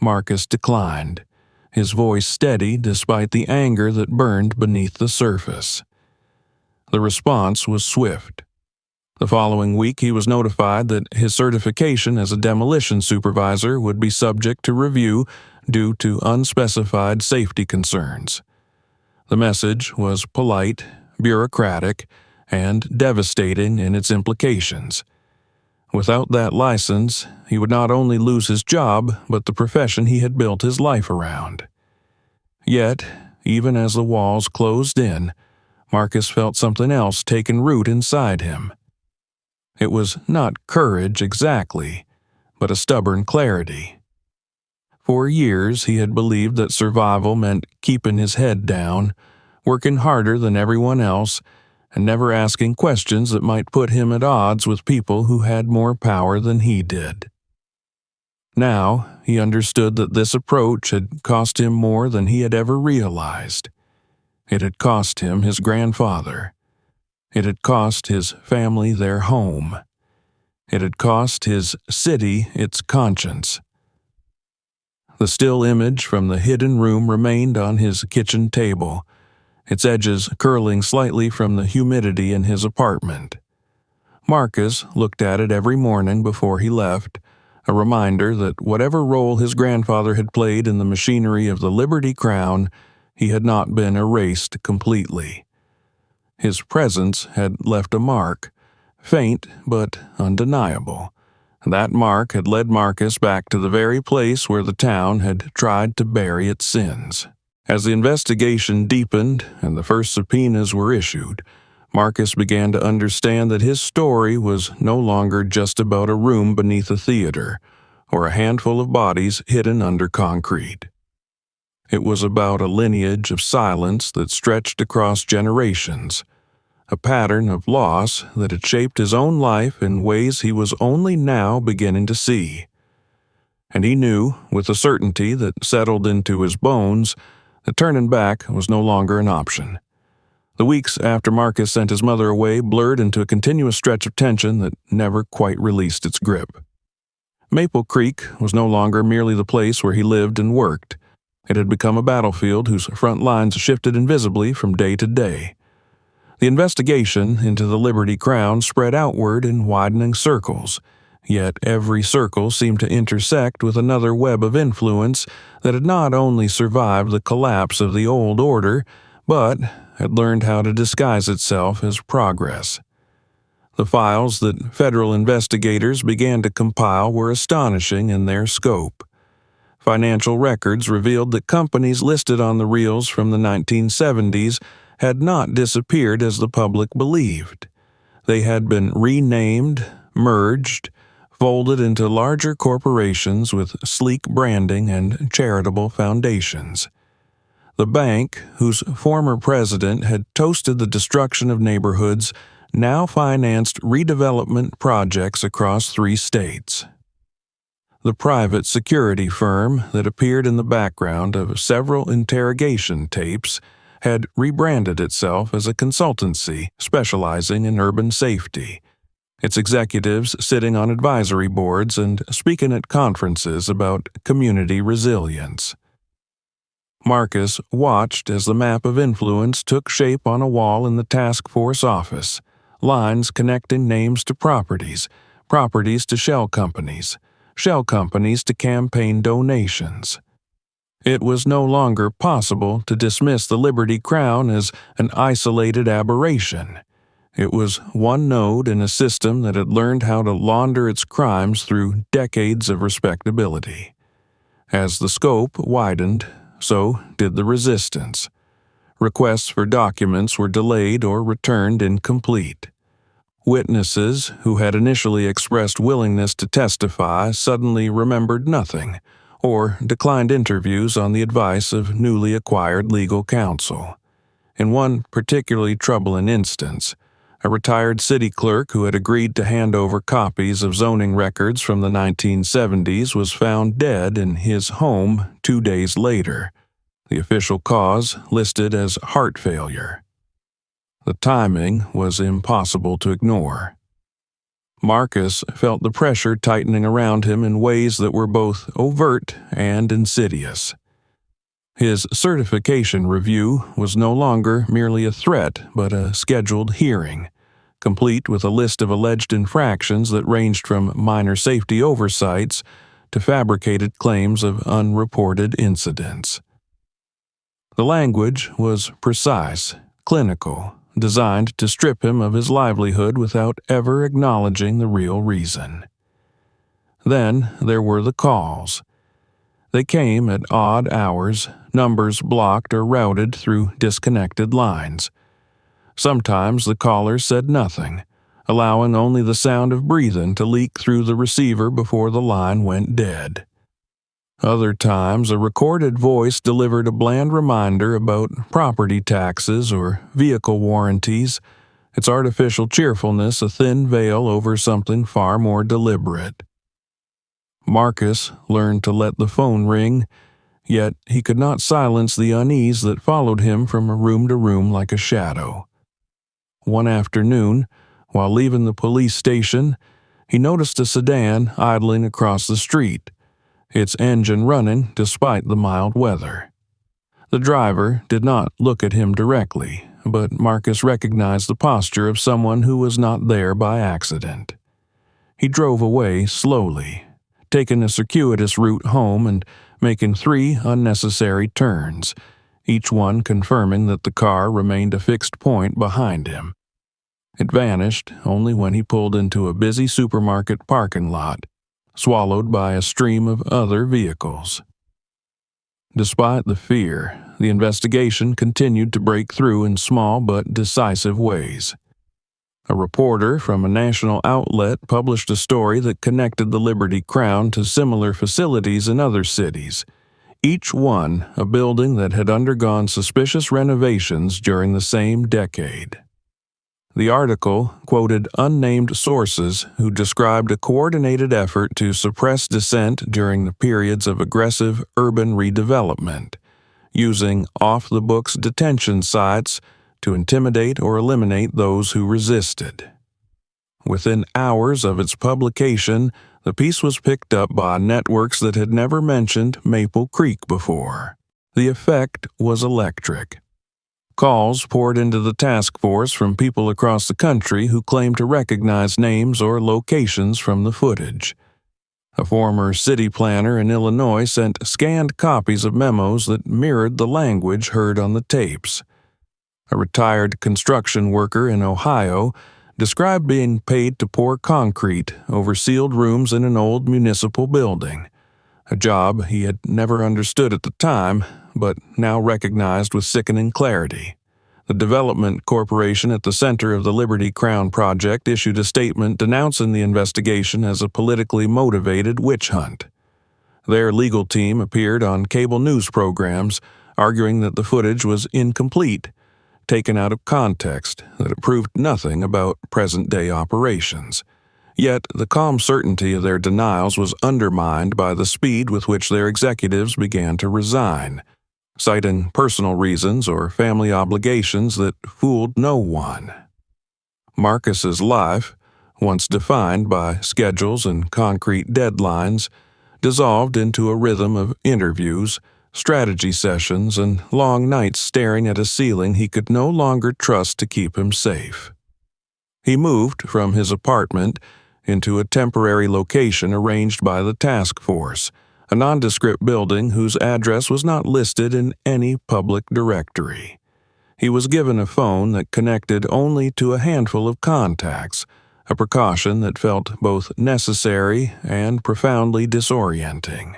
Marcus declined, his voice steady despite the anger that burned beneath the surface. The response was swift. The following week he was notified that his certification as a demolition supervisor would be subject to review due to unspecified safety concerns. The message was polite, bureaucratic, and devastating in its implications. Without that license, he would not only lose his job, but the profession he had built his life around. Yet, even as the walls closed in, Marcus felt something else taking root inside him. It was not courage exactly, but a stubborn clarity. For years he had believed that survival meant keeping his head down, working harder than everyone else, and never asking questions that might put him at odds with people who had more power than he did. Now he understood that this approach had cost him more than he had ever realized. It had cost him his grandfather. It had cost his family their home. It had cost his city its conscience. The still image from the hidden room remained on his kitchen table, its edges curling slightly from the humidity in his apartment. Marcus looked at it every morning before he left, a reminder that whatever role his grandfather had played in the machinery of the Liberty Crown, he had not been erased completely. His presence had left a mark, faint but undeniable. That mark had led Marcus back to the very place where the town had tried to bury its sins. As the investigation deepened and the first subpoenas were issued, Marcus began to understand that his story was no longer just about a room beneath a theater or a handful of bodies hidden under concrete. It was about a lineage of silence that stretched across generations, a pattern of loss that had shaped his own life in ways he was only now beginning to see. And he knew, with a certainty that settled into his bones, that turning back was no longer an option. The weeks after Marcus sent his mother away blurred into a continuous stretch of tension that never quite released its grip. Maple Creek was no longer merely the place where he lived and worked. It had become a battlefield whose front lines shifted invisibly from day to day. The investigation into the Liberty Crown spread outward in widening circles, yet every circle seemed to intersect with another web of influence that had not only survived the collapse of the old order, but had learned how to disguise itself as progress. The files that federal investigators began to compile were astonishing in their scope. Financial records revealed that companies listed on the reels from the 1970s had not disappeared as the public believed. They had been renamed, merged, folded into larger corporations with sleek branding and charitable foundations. The bank, whose former president had toasted the destruction of neighborhoods, now financed redevelopment projects across 3 states. The private security firm that appeared in the background of several interrogation tapes had rebranded itself as a consultancy specializing in urban safety, its executives sitting on advisory boards and speaking at conferences about community resilience. Marcus watched as the map of influence took shape on a wall in the task force office, lines connecting names to properties, properties to shell companies to campaign donations. It was no longer possible to dismiss the Liberty Crown as an isolated aberration. It was one node in a system that had learned how to launder its crimes through decades of respectability. As the scope widened, so did the resistance. Requests for documents were delayed or returned incomplete. Witnesses who had initially expressed willingness to testify suddenly remembered nothing, or declined interviews on the advice of newly acquired legal counsel. In one particularly troubling instance, a retired city clerk who had agreed to hand over copies of zoning records from the 1970s was found dead in his home 2 days later, the official cause listed as heart failure. The timing was impossible to ignore. Marcus felt the pressure tightening around him in ways that were both overt and insidious. His certification review was no longer merely a threat but a scheduled hearing, complete with a list of alleged infractions that ranged from minor safety oversights to fabricated claims of unreported incidents. The language was precise, clinical, designed to strip him of his livelihood without ever acknowledging the real reason. Then there were the calls. They came at odd hours, numbers blocked or routed through disconnected lines. Sometimes the caller said nothing, allowing only the sound of breathing to leak through the receiver before the line went dead. Other times, a recorded voice delivered a bland reminder about property taxes or vehicle warranties, its artificial cheerfulness a thin veil over something far more deliberate. Marcus learned to let the phone ring, yet he could not silence the unease that followed him from room to room like a shadow. One afternoon, while leaving the police station, he noticed a sedan idling across the street, its engine running despite the mild weather. The driver did not look at him directly, but Marcus recognized the posture of someone who was not there by accident. He drove away slowly, taking a circuitous route home and making 3 unnecessary turns, each one confirming that the car remained a fixed point behind him. It vanished only when he pulled into a busy supermarket parking lot, swallowed by a stream of other vehicles. Despite the fear, the investigation continued to break through in small but decisive ways. A reporter from a national outlet published a story that connected the Liberty Crown to similar facilities in other cities, each one a building that had undergone suspicious renovations during the same decade. The article quoted unnamed sources who described a coordinated effort to suppress dissent during the periods of aggressive urban redevelopment, using off-the-books detention sites to intimidate or eliminate those who resisted. Within hours of its publication, the piece was picked up by networks that had never mentioned Maple Creek before. The effect was electric. Calls poured into the task force from people across the country who claimed to recognize names or locations from the footage. A former city planner in Illinois sent scanned copies of memos that mirrored the language heard on the tapes. A retired construction worker in Ohio described being paid to pour concrete over sealed rooms in an old municipal building, a job he had never understood at the time, but now recognized with sickening clarity. The development corporation at the center of the Liberty Crown project issued a statement denouncing the investigation as a politically motivated witch hunt. Their legal team appeared on cable news programs, arguing that the footage was incomplete, taken out of context, that it proved nothing about present-day operations. Yet the calm certainty of their denials was undermined by the speed with which their executives began to resign, citing personal reasons or family obligations that fooled no one. Marcus's life, once defined by schedules and concrete deadlines, dissolved into a rhythm of interviews, strategy sessions, and long nights staring at a ceiling he could no longer trust to keep him safe. He moved from his apartment into a temporary location arranged by the task force, a nondescript building whose address was not listed in any public directory. He was given a phone that connected only to a handful of contacts, a precaution that felt both necessary and profoundly disorienting.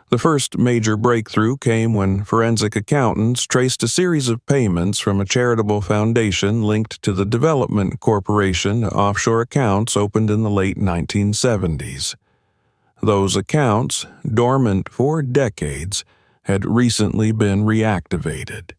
The first major breakthrough came when forensic accountants traced a series of payments from a charitable foundation linked to the Development Corporation to offshore accounts opened in the late 1970s. Those accounts, dormant for decades, had recently been reactivated,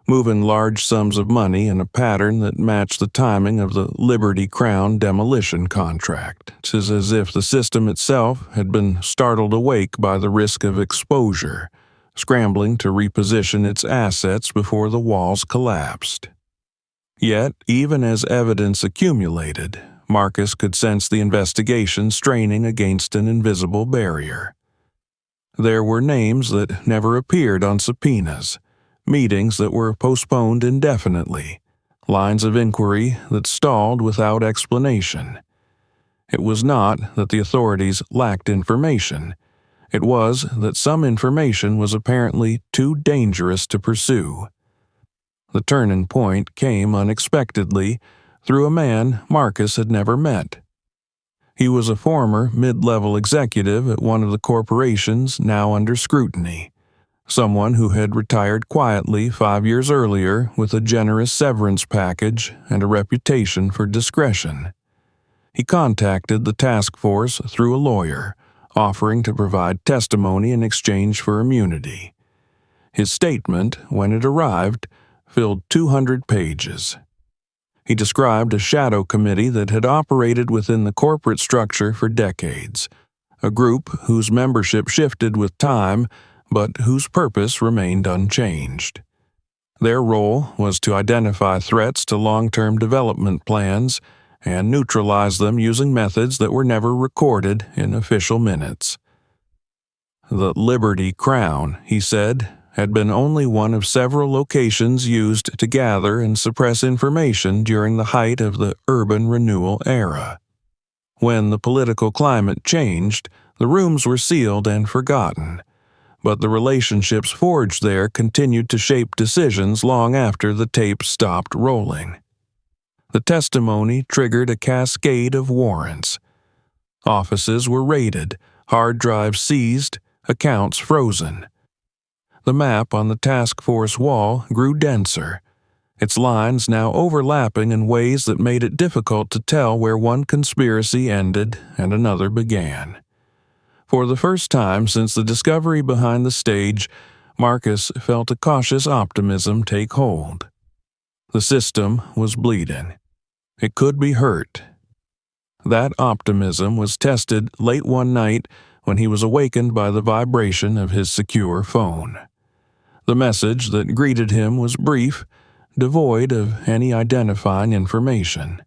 moving large sums of money in a pattern that matched the timing of the Liberty Crown demolition contract. It is as if the system itself had been startled awake by the risk of exposure, scrambling to reposition its assets before the walls collapsed. Yet, even as evidence accumulated, Marcus could sense the investigation straining against an invisible barrier. There were names that never appeared on subpoenas, meetings that were postponed indefinitely, lines of inquiry that stalled without explanation. It was not that the authorities lacked information. It was that some information was apparently too dangerous to pursue. The turning point came unexpectedly through a man Marcus had never met. He was a former mid-level executive at one of the corporations now under scrutiny, someone who had retired quietly 5 years earlier with a generous severance package and a reputation for discretion. He contacted the task force through a lawyer, offering to provide testimony in exchange for immunity. His statement, when it arrived, filled 200 pages. He described a shadow committee that had operated within the corporate structure for decades, a group whose membership shifted with time, but whose purpose remained unchanged. Their role was to identify threats to long-term development plans and neutralize them using methods that were never recorded in official minutes. The Liberty Crown, he said, had been only one of several locations used to gather and suppress information during the height of the urban renewal era. When the political climate changed, the rooms were sealed and forgotten, but the relationships forged there continued to shape decisions long after the tapes stopped rolling. The testimony triggered a cascade of warrants. Offices were raided, hard drives seized, accounts frozen. The map on the task force wall grew denser, its lines now overlapping in ways that made it difficult to tell where one conspiracy ended and another began. For the first time since the discovery behind the stage, Marcus felt a cautious optimism take hold. The system was bleeding. It could be hurt. That optimism was tested late one night when he was awakened by the vibration of his secure phone. The message that greeted him was brief, devoid of any identifying information.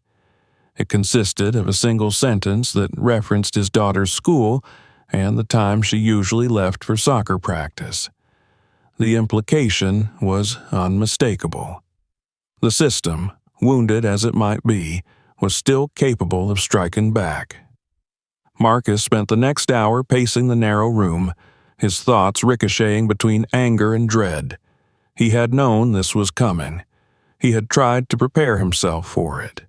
It consisted of a single sentence that referenced his daughter's school and the time she usually left for soccer practice. The implication was unmistakable. The system, wounded as it might be, was still capable of striking back. Marcus spent the next hour pacing the narrow room, his thoughts ricocheting between anger and dread. He had known this was coming. He had tried to prepare himself for it.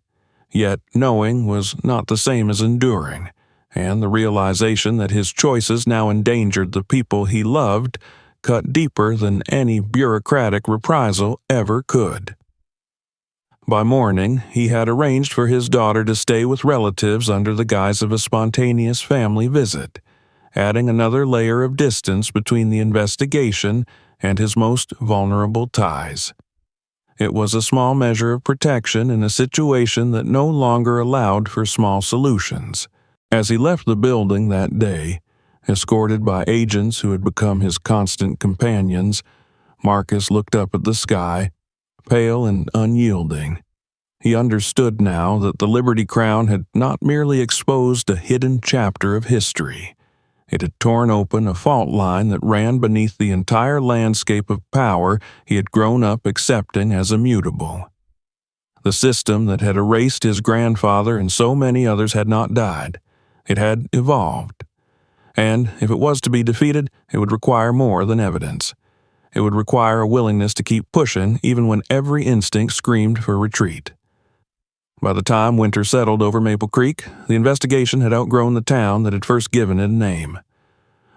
Yet knowing was not the same as enduring, and the realization that his choices now endangered the people he loved cut deeper than any bureaucratic reprisal ever could. By morning, he had arranged for his daughter to stay with relatives under the guise of a spontaneous family visit, adding another layer of distance between the investigation and his most vulnerable ties. It was a small measure of protection in a situation that no longer allowed for small solutions. As he left the building that day, escorted by agents who had become his constant companions, Marcus looked up at the sky, pale and unyielding. He understood now that the Liberty Crown had not merely exposed a hidden chapter of history. It had torn open a fault line that ran beneath the entire landscape of power he had grown up accepting as immutable. The system that had erased his grandfather and so many others had not died. It had evolved. And if it was to be defeated, it would require more than evidence. It would require a willingness to keep pushing even when every instinct screamed for retreat. By the time winter settled over Maple Creek, the investigation had outgrown the town that had first given it a name.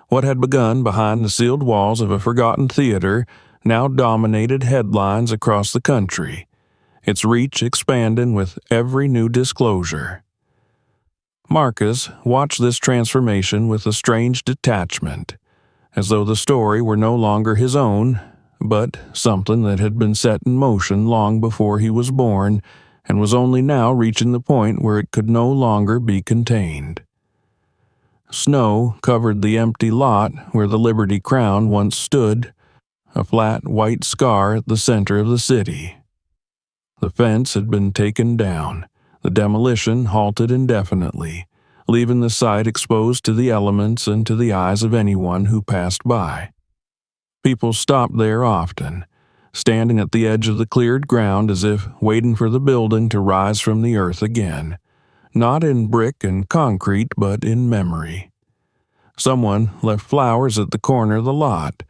What had begun behind the sealed walls of a forgotten theater now dominated headlines across the country, its reach expanding with every new disclosure. Marcus watched this transformation with a strange detachment, as though the story were no longer his own, but something that had been set in motion long before he was born and was only now reaching the point where it could no longer be contained. Snow covered the empty lot where the Liberty Crown once stood, a flat white scar at the center of the city. The fence had been taken down, the demolition halted indefinitely, leaving the site exposed to the elements and to the eyes of anyone who passed by. People stopped there often, standing at the edge of the cleared ground as if waiting for the building to rise from the earth again, not in brick and concrete but in memory. Someone left flowers at the corner of the lot,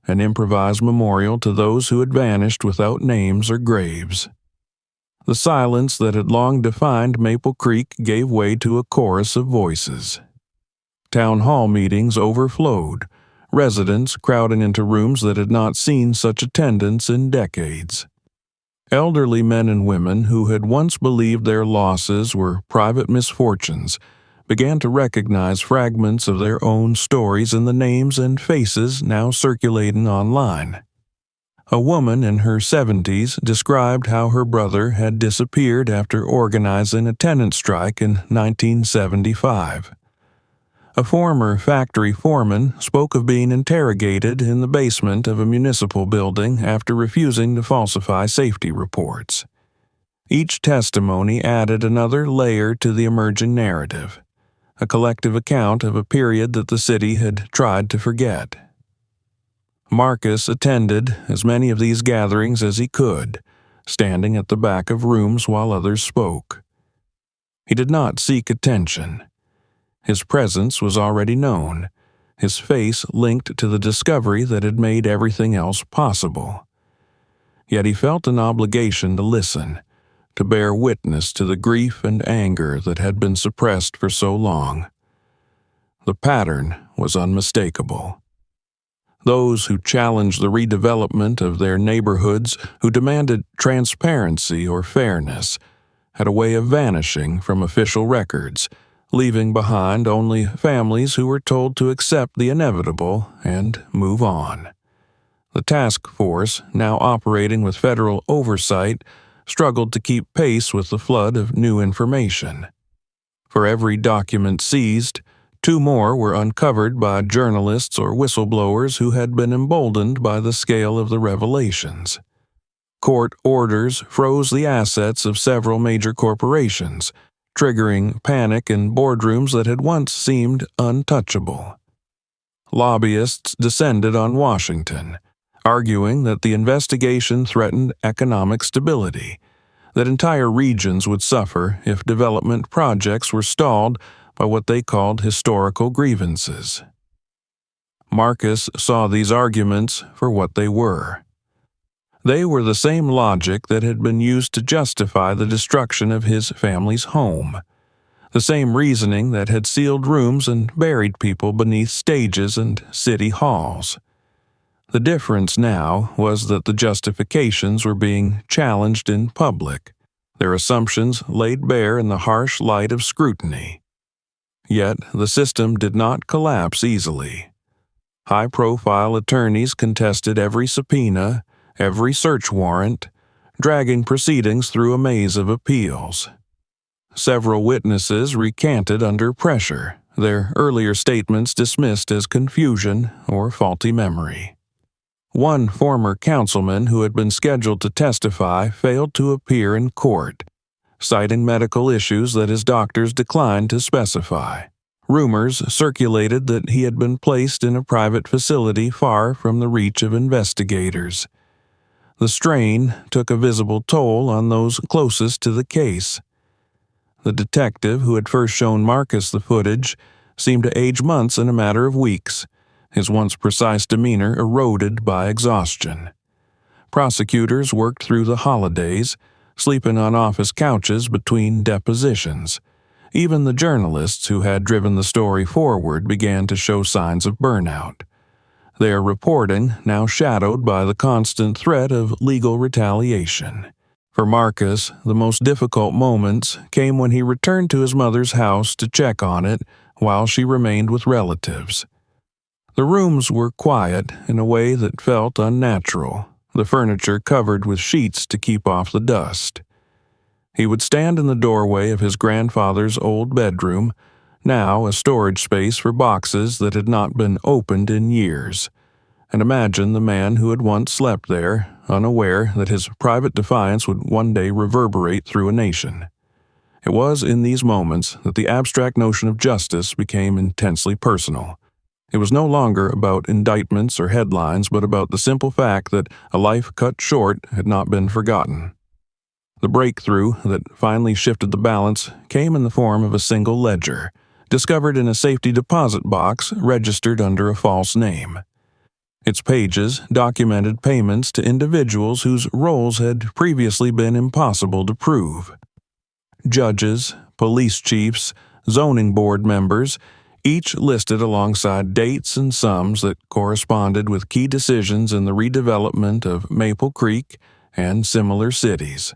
an improvised memorial to those who had vanished without names or graves. The silence that had long defined Maple Creek gave way to a chorus of voices. Town hall meetings overflowed, residents crowding into rooms that had not seen such attendance in decades. Elderly men and women who had once believed their losses were private misfortunes began to recognize fragments of their own stories in the names and faces now circulating online. A woman in her 70s described how her brother had disappeared after organizing a tenant strike in 1975. A former factory foreman spoke of being interrogated in the basement of a municipal building after refusing to falsify safety reports. Each testimony added another layer to the emerging narrative. a collective account of a period that the city had tried to forget. Marcus attended as many of these gatherings as he could, standing at the back of rooms while others spoke. He did not seek attention. His presence was already known, his face linked to the discovery that had made everything else possible. Yet he felt an obligation to listen, to bear witness to the grief and anger that had been suppressed for so long. The pattern was unmistakable. Those who challenged the redevelopment of their neighborhoods, who demanded transparency or fairness, had a way of vanishing from official records, leaving behind only families who were told to accept the inevitable and move on. The task force, now operating with federal oversight, struggled to keep pace with the flood of new information. For every document seized, 2 more were uncovered by journalists or whistleblowers who had been emboldened by the scale of the revelations. Court orders froze the assets of several major corporations, triggering panic in boardrooms that had once seemed untouchable. Lobbyists descended on Washington, arguing that the investigation threatened economic stability, that entire regions would suffer if development projects were stalled by what they called historical grievances. Marcus saw these arguments for what they were. They were the same logic that had been used to justify the destruction of his family's home, the same reasoning that had sealed rooms and buried people beneath stages and city halls. The difference now was that the justifications were being challenged in public, their assumptions laid bare in the harsh light of scrutiny. Yet the system did not collapse easily. High-profile attorneys contested every subpoena, every search warrant, dragging proceedings through a maze of appeals. Several witnesses recanted under pressure, their earlier statements dismissed as confusion or faulty memory. One former councilman who had been scheduled to testify failed to appear in court, citing medical issues that his doctors declined to specify. Rumors circulated that he had been placed in a private facility far from the reach of investigators. The strain took a visible toll on those closest to the case. The detective who had first shown Marcus the footage seemed to age months in a matter of weeks, his once precise demeanor eroded by exhaustion. Prosecutors worked through the holidays, sleeping on office couches between depositions. Even the journalists who had driven the story forward began to show signs of burnout. Their reporting now shadowed by the constant threat of legal retaliation. For Marcus, the most difficult moments came when he returned to his mother's house to check on it while she remained with relatives. The rooms were quiet in a way that felt unnatural, the furniture covered with sheets to keep off the dust. He would stand in the doorway of his grandfather's old bedroom, now a storage space for boxes that had not been opened in years, and imagine the man who had once slept there, unaware that his private defiance would one day reverberate through a nation. It was in these moments that the abstract notion of justice became intensely personal. It was no longer about indictments or headlines, but about the simple fact that a life cut short had not been forgotten. The breakthrough that finally shifted the balance came in the form of a single ledger, discovered in a safety deposit box registered under a false name. Its pages documented payments to individuals whose roles had previously been impossible to prove. Judges, police chiefs, zoning board members, each listed alongside dates and sums that corresponded with key decisions in the redevelopment of Maple Creek and similar cities.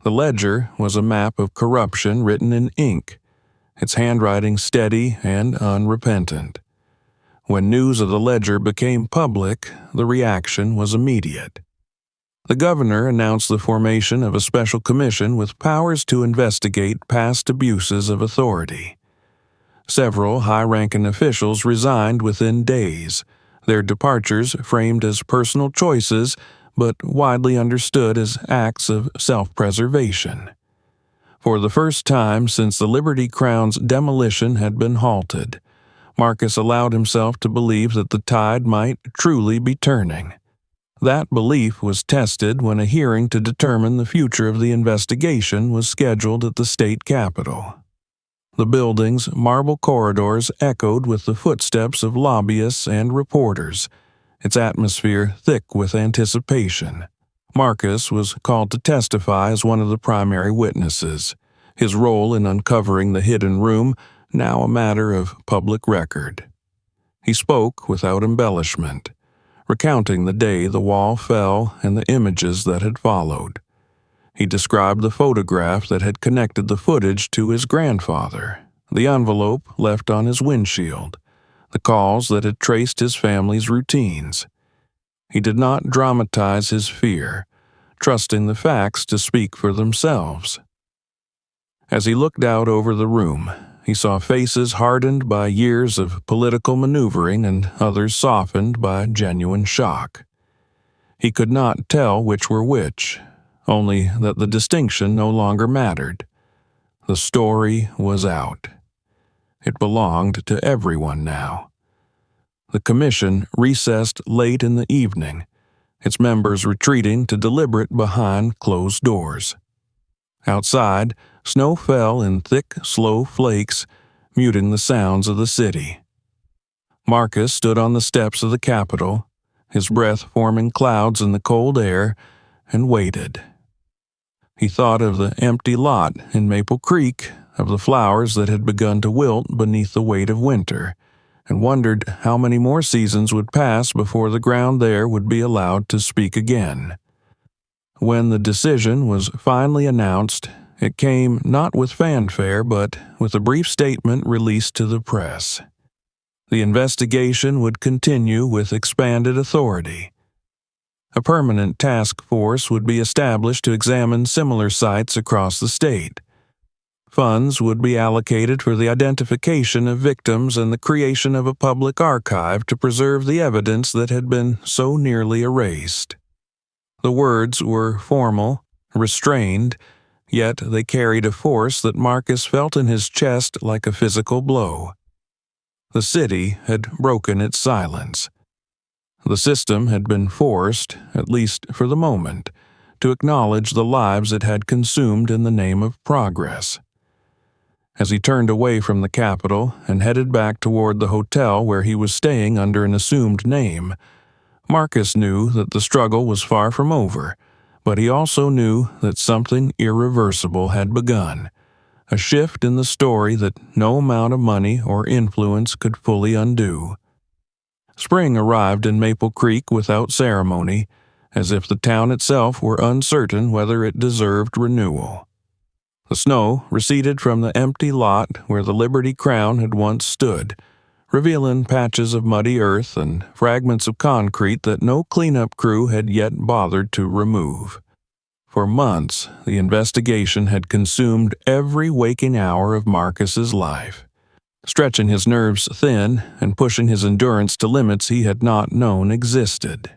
The ledger was a map of corruption written in ink, its handwriting steady and unrepentant. When news of the ledger became public, the reaction was immediate. The governor announced the formation of a special commission with powers to investigate past abuses of authority. Several high-ranking officials resigned within days, their departures framed as personal choices but widely understood as acts of self-preservation. For the first time since the Liberty Crown's demolition had been halted, Marcus allowed himself to believe that the tide might truly be turning. That belief was tested when a hearing to determine the future of the investigation was scheduled at the state capitol. The building's marble corridors echoed with the footsteps of lobbyists and reporters, its atmosphere thick with anticipation. Marcus was called to testify as one of the primary witnesses, his role in uncovering the hidden room now a matter of public record. He spoke without embellishment, recounting the day the wall fell and the images that had followed. He described the photograph that had connected the footage to his grandfather, the envelope left on his windshield, the calls that had traced his family's routines. He did not dramatize his fear, trusting the facts to speak for themselves. As he looked out over the room, he saw faces hardened by years of political maneuvering and others softened by genuine shock. He could not tell which were which, only that the distinction no longer mattered. The story was out. It belonged to everyone now. The commission recessed late in the evening, its members retreating to deliberate behind closed doors. Outside, snow fell in thick, slow flakes, muting the sounds of the city. Marcus stood on the steps of the Capitol, his breath forming clouds in the cold air, and waited. He thought of the empty lot in Maple Creek, of the flowers that had begun to wilt beneath the weight of winter, and wondered how many more seasons would pass before the ground there would be allowed to speak again. When the decision was finally announced, it came not with fanfare but with a brief statement released to the press. The investigation would continue with expanded authority. A permanent task force would be established to examine similar sites across the state. Funds would be allocated for the identification of victims and the creation of a public archive to preserve the evidence that had been so nearly erased. The words were formal, restrained, yet they carried a force that Marcus felt in his chest like a physical blow. The city had broken its silence. The system had been forced, at least for the moment, to acknowledge the lives it had consumed in the name of progress. As he turned away from the Capitol and headed back toward the hotel where he was staying under an assumed name, Marcus knew that the struggle was far from over, but he also knew that something irreversible had begun, a shift in the story that no amount of money or influence could fully undo. Spring arrived in Maple Creek without ceremony, as if the town itself were uncertain whether it deserved renewal. The snow receded from the empty lot where the Liberty Crown had once stood, revealing patches of muddy earth and fragments of concrete that no cleanup crew had yet bothered to remove. For months, the investigation had consumed every waking hour of Marcus's life, stretching his nerves thin and pushing his endurance to limits he had not known existed.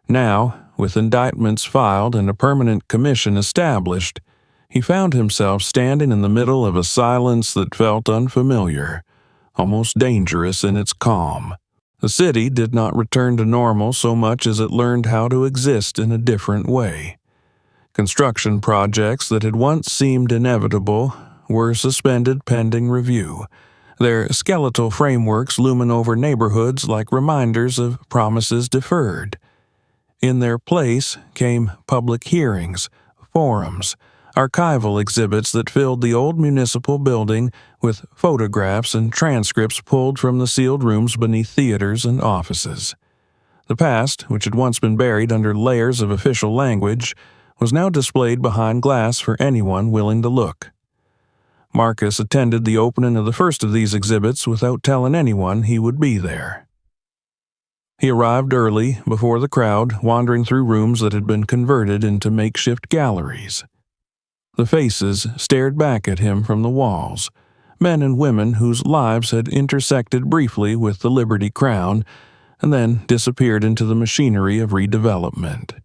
Now, with indictments filed and a permanent commission established, he found himself standing in the middle of a silence that felt unfamiliar, almost dangerous in its calm. The city did not return to normal so much as it learned how to exist in a different way. Construction projects that had once seemed inevitable were suspended pending review, their skeletal frameworks looming over neighborhoods like reminders of promises deferred. In their place came public hearings, forums, archival exhibits that filled the old municipal building with photographs and transcripts pulled from the sealed rooms beneath theaters and offices. The past, which had once been buried under layers of official language, was now displayed behind glass for anyone willing to look. Marcus attended the opening of the first of these exhibits without telling anyone he would be there. He arrived early, before the crowd, wandering through rooms that had been converted into makeshift galleries. The faces stared back at him from the walls, men and women whose lives had intersected briefly with the Liberty Crown and then disappeared into the machinery of redevelopment.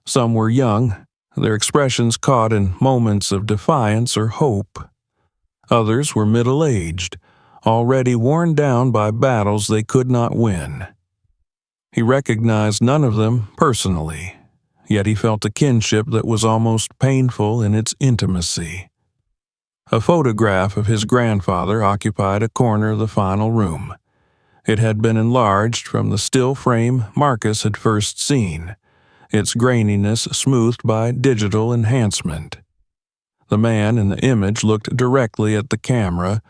Some were young, their expressions caught in moments of defiance or hope. Others were middle-aged, already worn down by battles they could not win. He recognized none of them personally, yet he felt a kinship that was almost painful in its intimacy. A photograph of his grandfather occupied a corner of the final room. It had been enlarged from the still frame Marcus had first seen, its graininess smoothed by digital enhancement. The man in the image looked directly at the camera,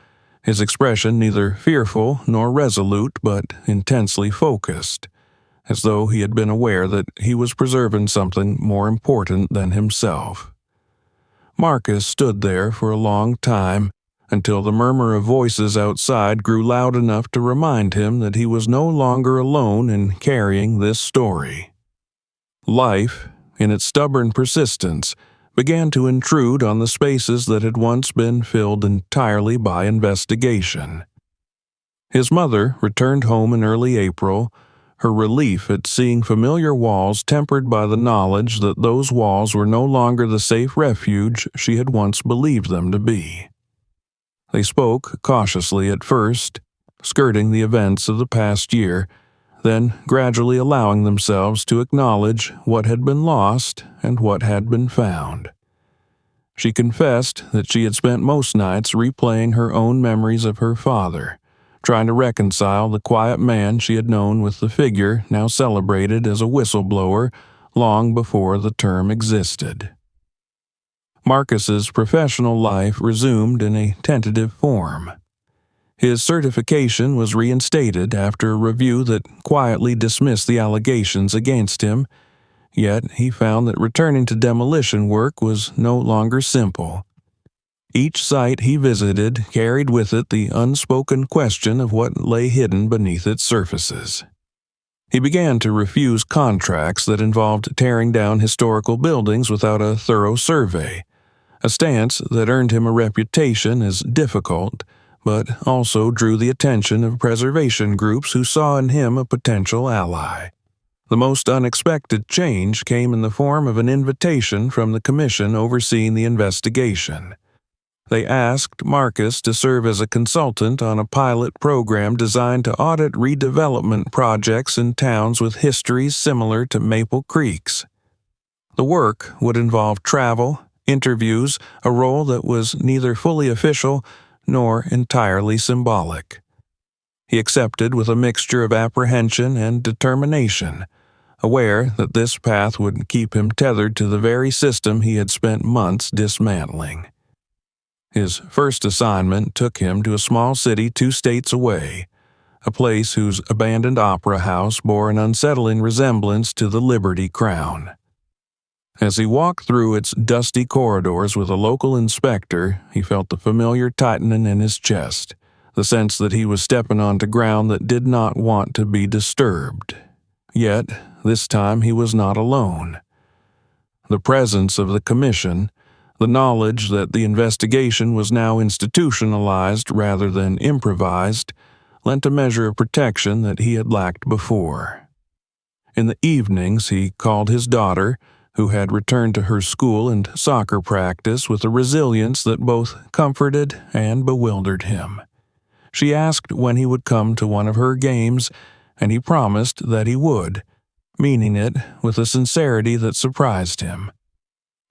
his expression neither fearful nor resolute but intensely focused, as though he had been aware that he was preserving something more important than himself. Marcus stood there for a long time, until the murmur of voices outside grew loud enough to remind him that he was no longer alone in carrying this story. Life, in its stubborn persistence, began to intrude on the spaces that had once been filled entirely by investigation. His mother returned home in early April, her relief at seeing familiar walls tempered by the knowledge that those walls were no longer the safe refuge she had once believed them to be. They spoke cautiously at first, skirting the events of the past year, then gradually allowing themselves to acknowledge what had been lost and what had been found. She confessed that she had spent most nights replaying her own memories of her father, trying to reconcile the quiet man she had known with the figure now celebrated as a whistleblower long before the term existed. Marcus's professional life resumed in a tentative form. His certification was reinstated after a review that quietly dismissed the allegations against him, yet he found that returning to demolition work was no longer simple. Each site he visited carried with it the unspoken question of what lay hidden beneath its surfaces. He began to refuse contracts that involved tearing down historical buildings without a thorough survey, a stance that earned him a reputation as difficult, but also drew the attention of preservation groups who saw in him a potential ally. The most unexpected change came in the form of an invitation from the commission overseeing the investigation. They asked Marcus to serve as a consultant on a pilot program designed to audit redevelopment projects in towns with histories similar to Maple Creek's. The work would involve travel, interviews, a role that was neither fully official nor entirely symbolic. He accepted with a mixture of apprehension and determination, aware that this path would keep him tethered to the very system he had spent months dismantling. His first assignment took him to a small city 2 states away, a place whose abandoned opera house bore an unsettling resemblance to the Liberty Crown. As he walked through its dusty corridors with a local inspector, he felt the familiar tightening in his chest, the sense that he was stepping onto ground that did not want to be disturbed. Yet, this time he was not alone. The presence of the commission, the knowledge that the investigation was now institutionalized rather than improvised, lent a measure of protection that he had lacked before. In the evenings he called his daughter, who had returned to her school and soccer practice with a resilience that both comforted and bewildered him. She asked when he would come to one of her games, and he promised that he would, meaning it with a sincerity that surprised him.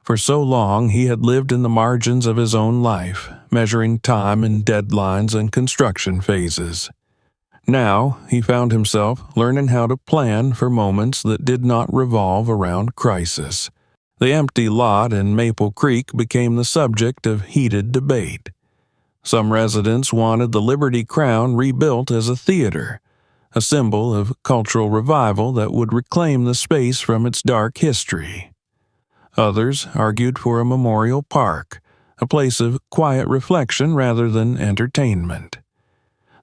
For so long he had lived in the margins of his own life, measuring time in deadlines and construction phases. Now he found himself learning how to plan for moments that did not revolve around crisis. The empty lot in Maple Creek became the subject of heated debate. Some residents wanted the Liberty Crown rebuilt as a theater, a symbol of cultural revival that would reclaim the space from its dark history. Others argued for a memorial park, a place of quiet reflection rather than entertainment.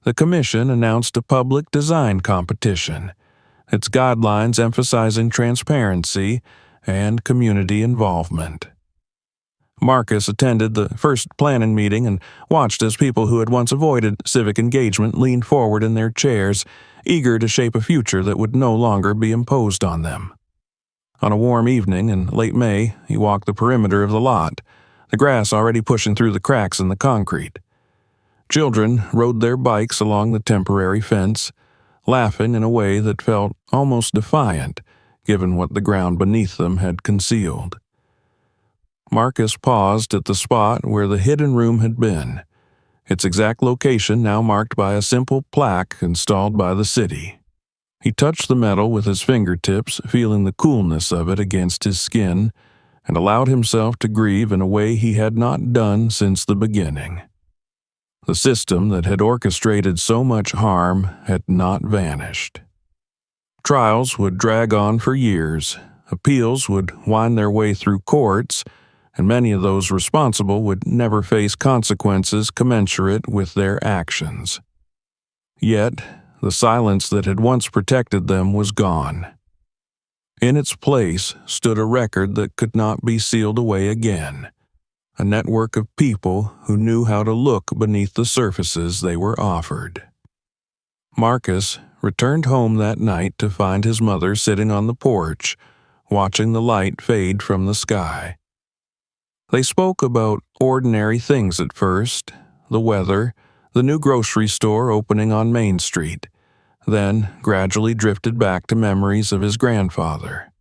The commission announced a public design competition, its guidelines emphasizing transparency and community involvement. Marcus attended the first planning meeting and watched as people who had once avoided civic engagement leaned forward in their chairs, eager to shape a future that would no longer be imposed on them. On a warm evening in late May, he walked the perimeter of the lot, the grass already pushing through the cracks in the concrete. Children rode their bikes along the temporary fence, laughing in a way that felt almost defiant, given what the ground beneath them had concealed. Marcus paused at the spot where the hidden room had been, its exact location now marked by a simple plaque installed by the city. He touched the metal with his fingertips, feeling the coolness of it against his skin, and allowed himself to grieve in a way he had not done since the beginning. The system that had orchestrated so much harm had not vanished. Trials would drag on for years, appeals would wind their way through courts, and many of those responsible would never face consequences commensurate with their actions. Yet, the silence that had once protected them was gone. In its place stood a record that could not be sealed away again, a network of people who knew how to look beneath the surfaces they were offered. Marcus returned home that night to find his mother sitting on the porch, watching the light fade from the sky. They spoke about ordinary things at first, the weather, the new grocery store opening on Main Street, then gradually drifted back to memories of his grandfather.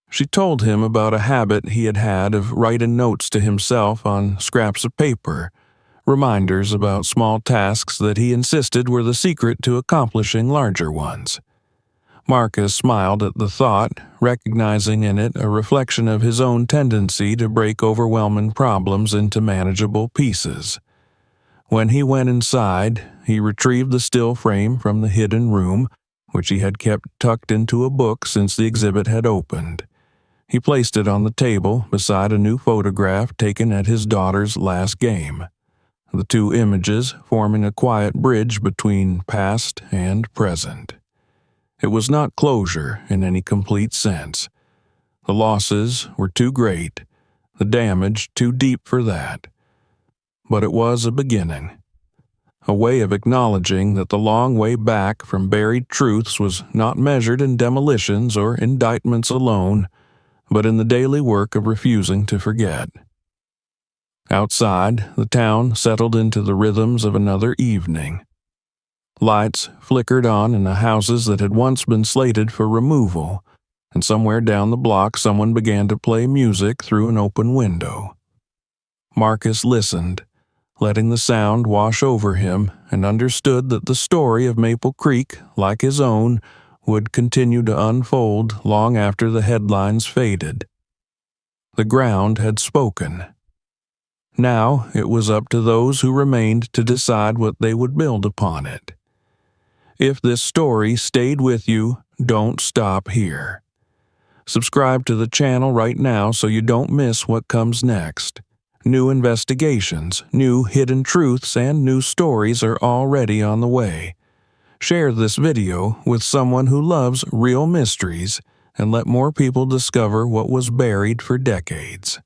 She told him about a habit he had had of writing notes to himself on scraps of paper, reminders about small tasks that he insisted were the secret to accomplishing larger ones. Marcus smiled at the thought, recognizing in it a reflection of his own tendency to break overwhelming problems into manageable pieces. When he went inside, he retrieved the still frame from the hidden room, which he had kept tucked into a book since the exhibit had opened. He placed it on the table beside a new photograph taken at his daughter's last game, the two images forming a quiet bridge between past and present. It was not closure in any complete sense. The losses were too great, the damage too deep for that. But it was a beginning, a way of acknowledging that the long way back from buried truths was not measured in demolitions or indictments alone, but in the daily work of refusing to forget. Outside, the town settled into the rhythms of another evening. Lights flickered on in the houses that had once been slated for removal, and somewhere down the block someone began to play music through an open window. Marcus listened, letting the sound wash over him, and understood that the story of Maple Creek, like his own, would continue to unfold long after the headlines faded. The ground had spoken. Now it was up to those who remained to decide what they would build upon it. If this story stayed with you, don't stop here. Subscribe to the channel right now so you don't miss what comes next. New investigations, new hidden truths, and new stories are already on the way. Share this video with someone who loves real mysteries and let more people discover what was buried for decades.